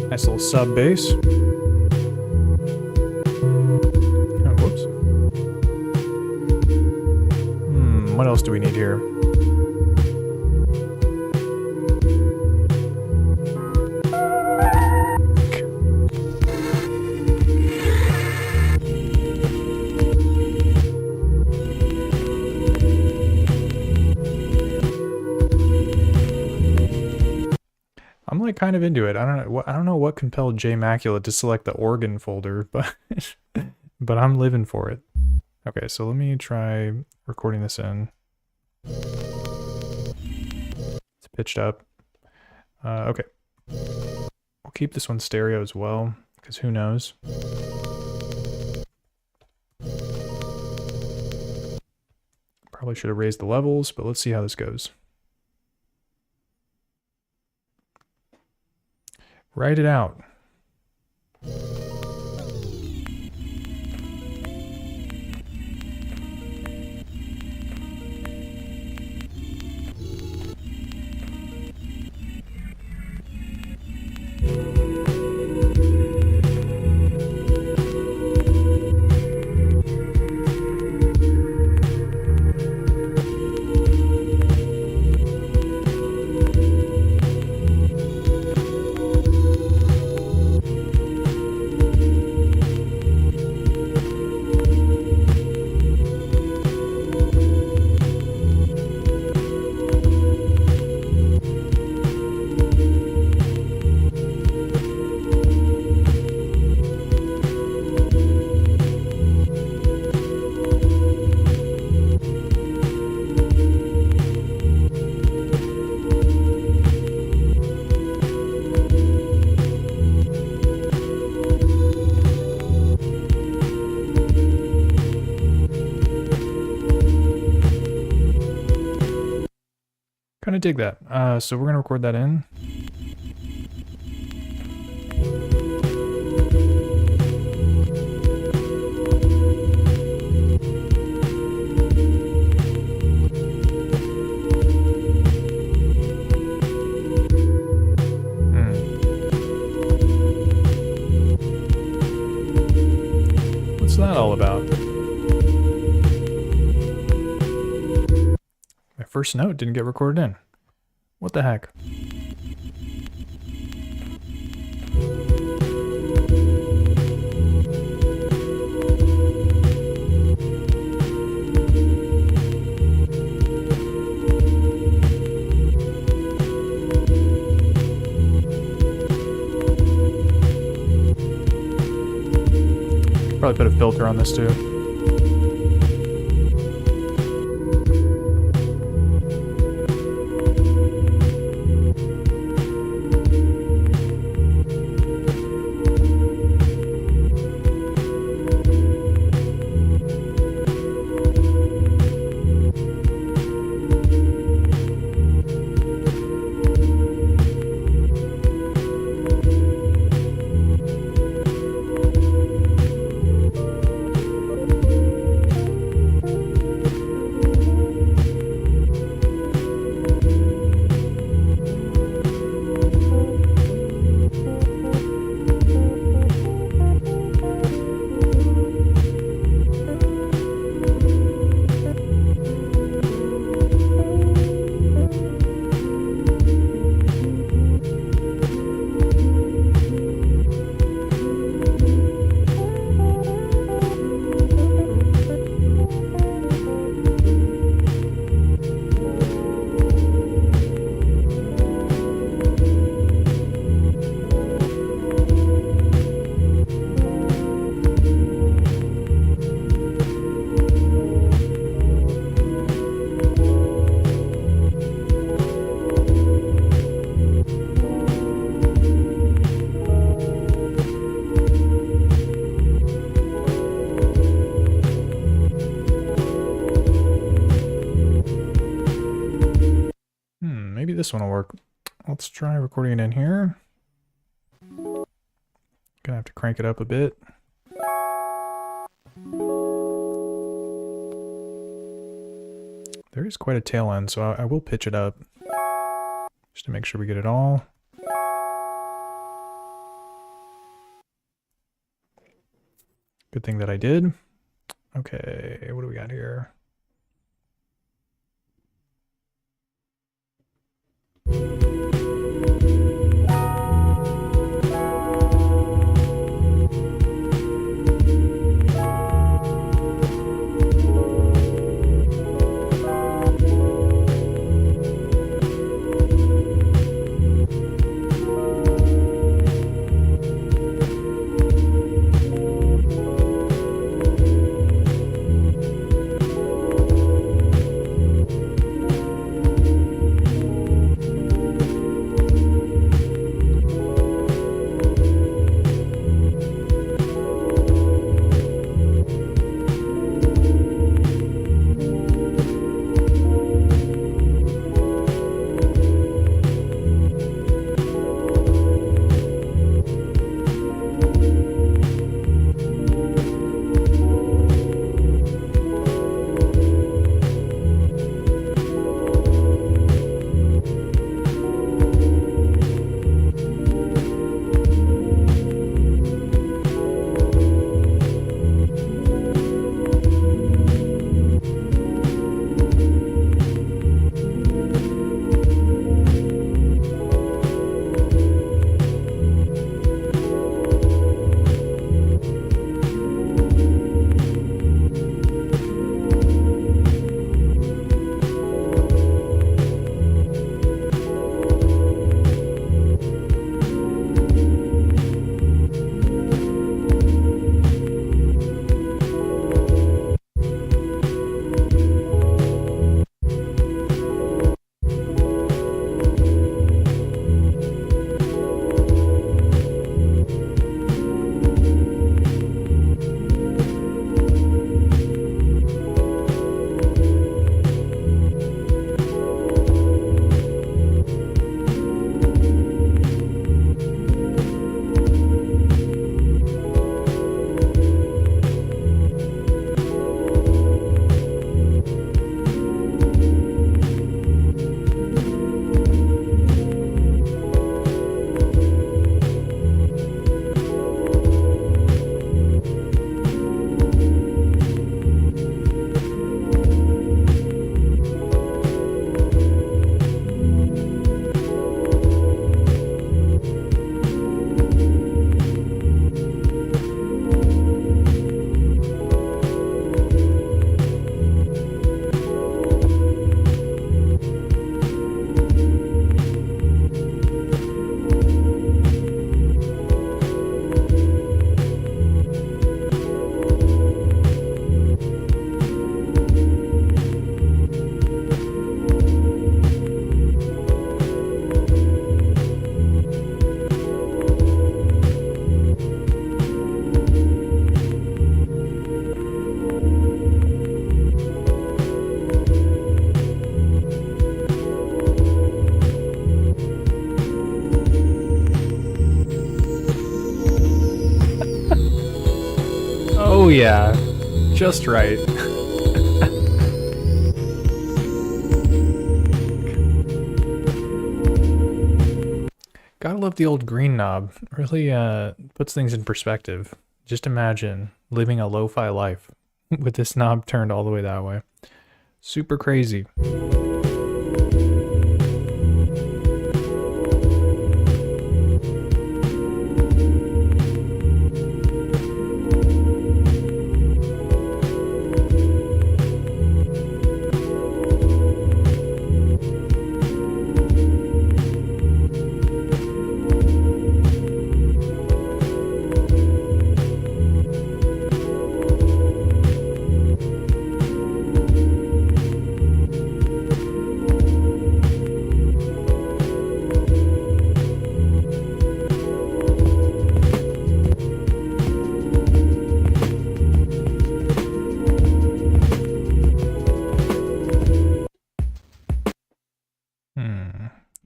Nice little sub bass. Oh, whoops. What else do we need here? I'm like kind of into it. I don't know what compelled J Macula to select the organ folder, but but I'm living for it. Okay, so let me try recording this in. It's pitched up. Okay. We'll keep this one stereo as well, because who knows? Probably should have raised the levels, but let's see how this goes. Write it out. kind of dig that. So we're going to record that in. What's that all about? My first note didn't get recorded in. What the heck? Probably put a filter on this too. Maybe this one will work. Let's try recording it in here. Gonna have to crank it up a bit. There is quite a tail end, so I will pitch it up just to make sure we get it all. Good thing that I did. Okay, what do we got here? yeah, just right. Gotta love the old green knob. Really puts things in perspective. Just imagine living a lo-fi life with this knob turned all the way that way. Super crazy.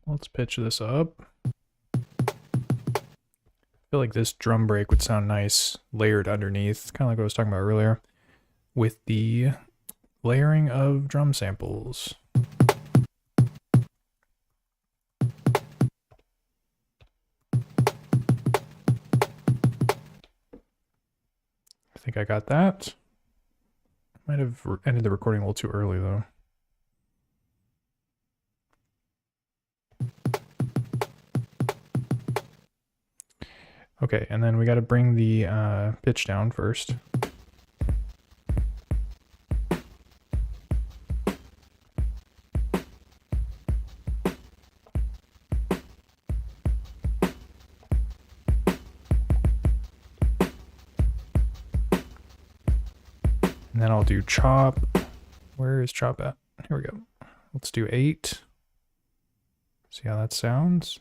Let's pitch this up. I feel like this drum break would sound nice layered underneath, kind of like what I was talking about earlier, with the layering of drum samples. I think I got that. Might have ended the recording a little too early though. Okay, and then we got to bring the pitch down first. And then I'll do chop. Where is chop at? Here we go. Let's do 8. See how that sounds.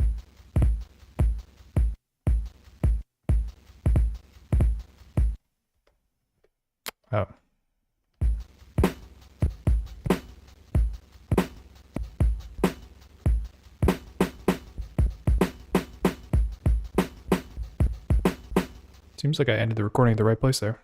Oh. Seems like I ended the recording at the right place there.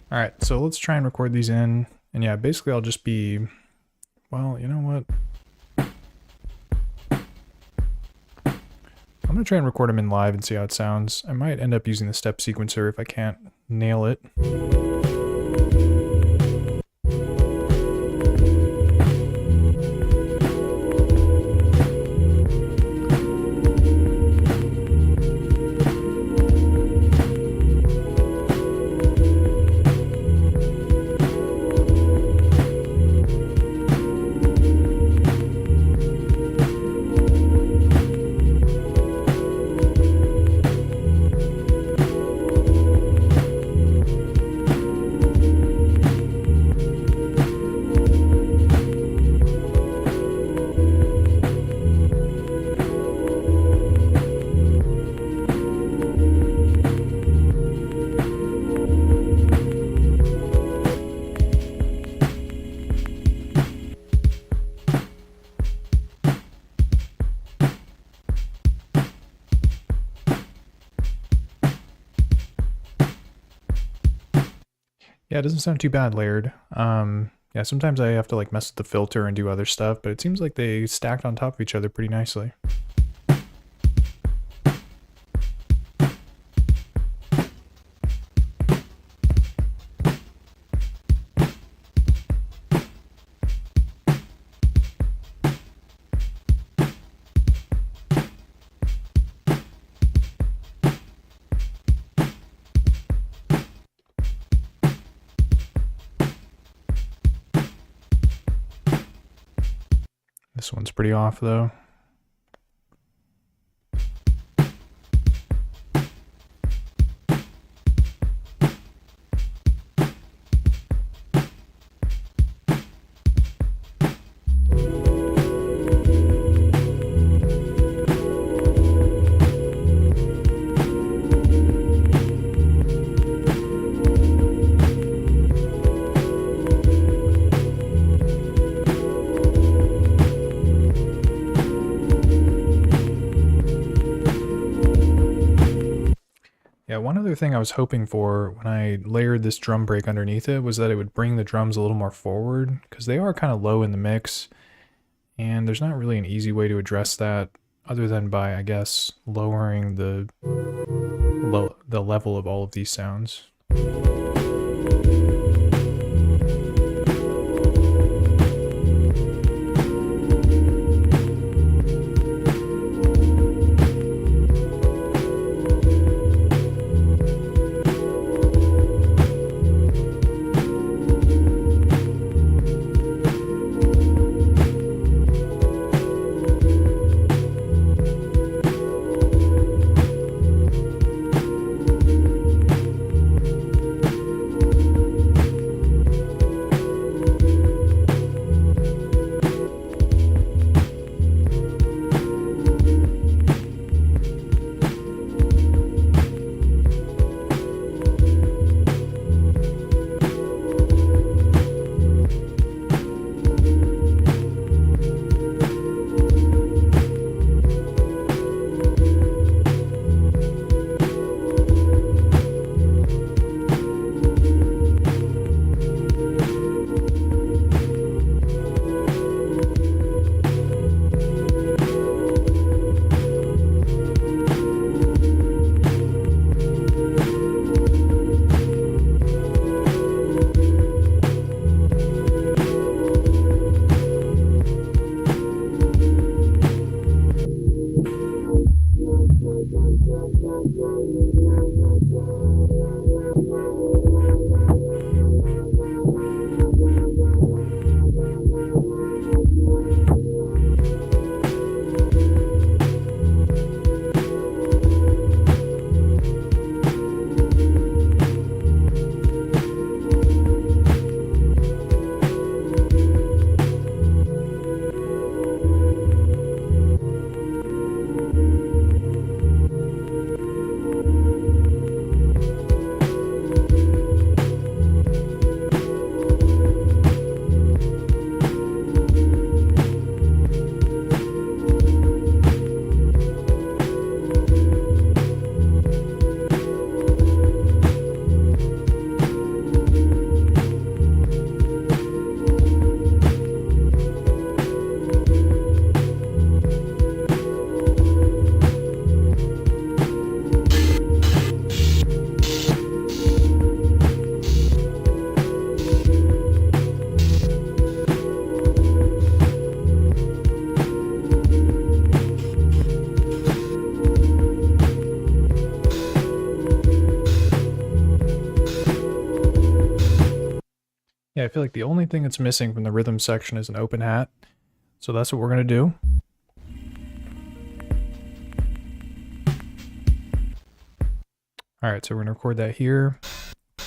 Alright, so let's try and record these in. And yeah, basically I'll just be, well, you know what? I'm going to try and record them in live and see how it sounds. I might end up using the step sequencer if I can't nail it. Yeah, it doesn't sound too bad layered. Yeah, sometimes I have to like mess with the filter and do other stuff, but it seems like they stacked on top of each other pretty nicely. one's pretty off though. Yeah, one other thing I was hoping for when I layered this drum break underneath it was that it would bring the drums a little more forward, because they are kind of low in the mix, and there's not really an easy way to address that other than by, I guess, lowering the level of all of these sounds. Yeah, I feel like the only thing that's missing from the rhythm section is an open hat. So that's what we're going to do. Alright, so we're going to record that here. I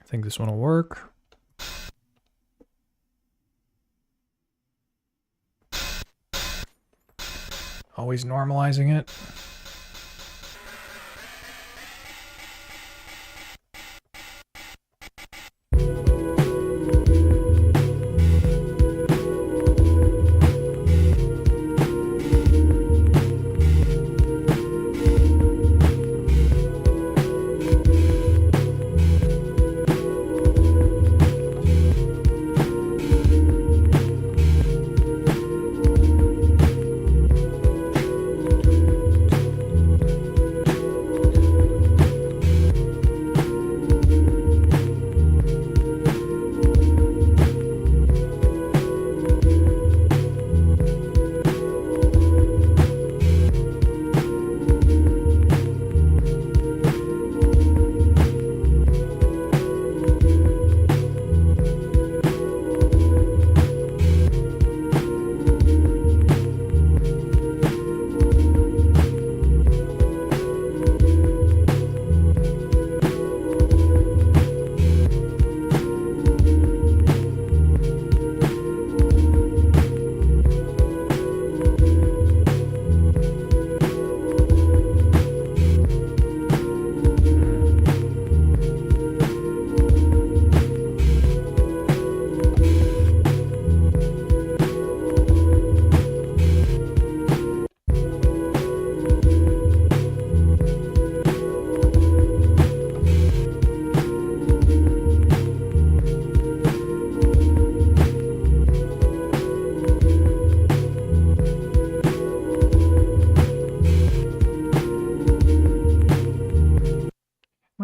think this one will work. Always normalizing it.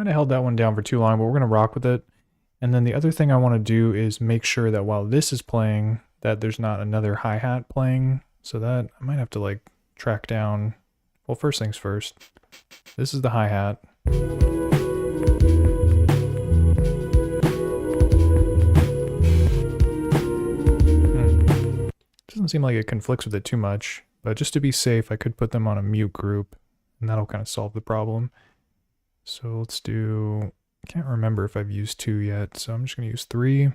Kind of held that one down for too long, but we're going to rock with it. And then the other thing I want to do is make sure that while this is playing, that there's not another hi-hat playing. So that I might have to like track down. Well, first things first. This is the hi-hat. Doesn't seem like it conflicts with it too much, but just to be safe, I could put them on a mute group, and that'll kind of solve the problem. So let's do, I can't remember if I've used 2 yet, so I'm just going to use 3.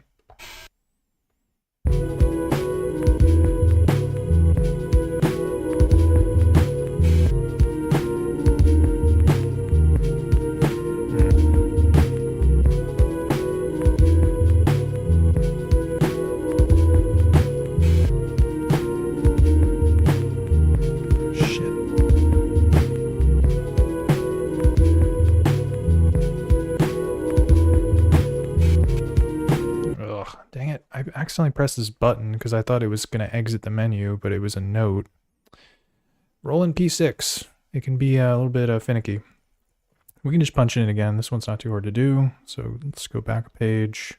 I accidentally pressed this button because I thought it was going to exit the menu, but it was a note. Roland P6. It can be a little bit finicky. We can just punch it in again. This one's not too hard to do. So let's go back a page.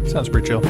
Sounds pretty chill.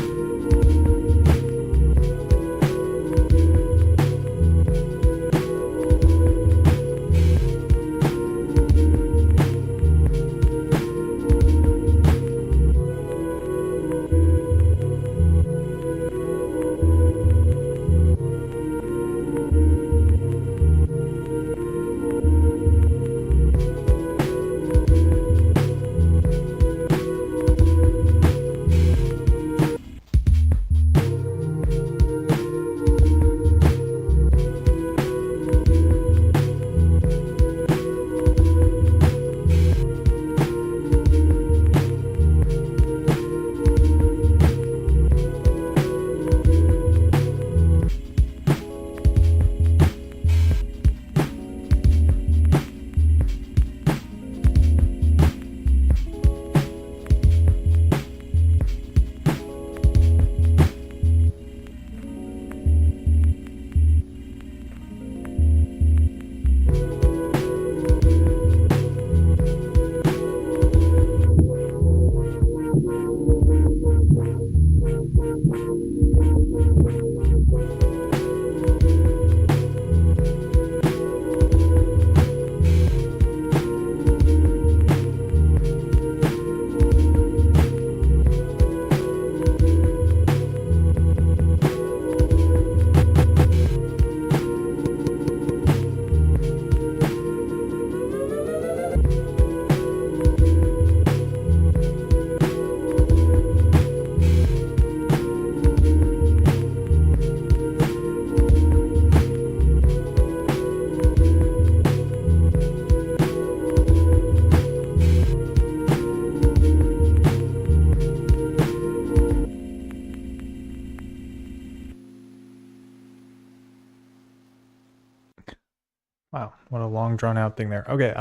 Wow, what a long drawn out thing there. Okay,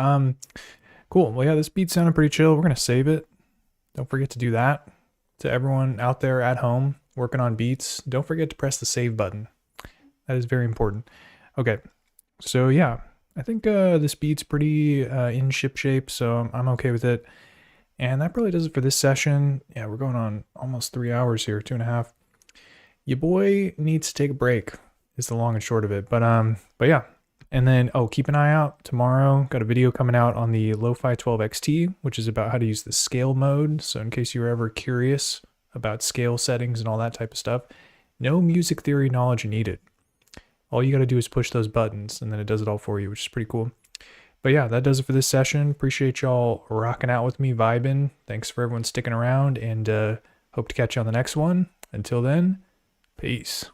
cool. Well, yeah, this beat sounded pretty chill. We're gonna save it. Don't forget to do that. To everyone out there at home working on beats, don't forget to press the save button. That is very important. Okay, so yeah, I think this beat's pretty in ship shape, so I'm okay with it. And that probably does it for this session. Yeah, we're going on almost 3 hours here, 2.5. Your boy needs to take a break is the long and short of it. But yeah. And then, oh, keep an eye out tomorrow. Got a video coming out on the Lofi12XT, which is about how to use the scale mode. So in case you're ever curious about scale settings and all that type of stuff, no music theory knowledge needed. All you got to do is push those buttons and then it does it all for you, which is pretty cool. But yeah, that does it for this session. Appreciate y'all rocking out with me, vibing. Thanks for everyone sticking around, and Hope to catch you on the next one. Until then, peace.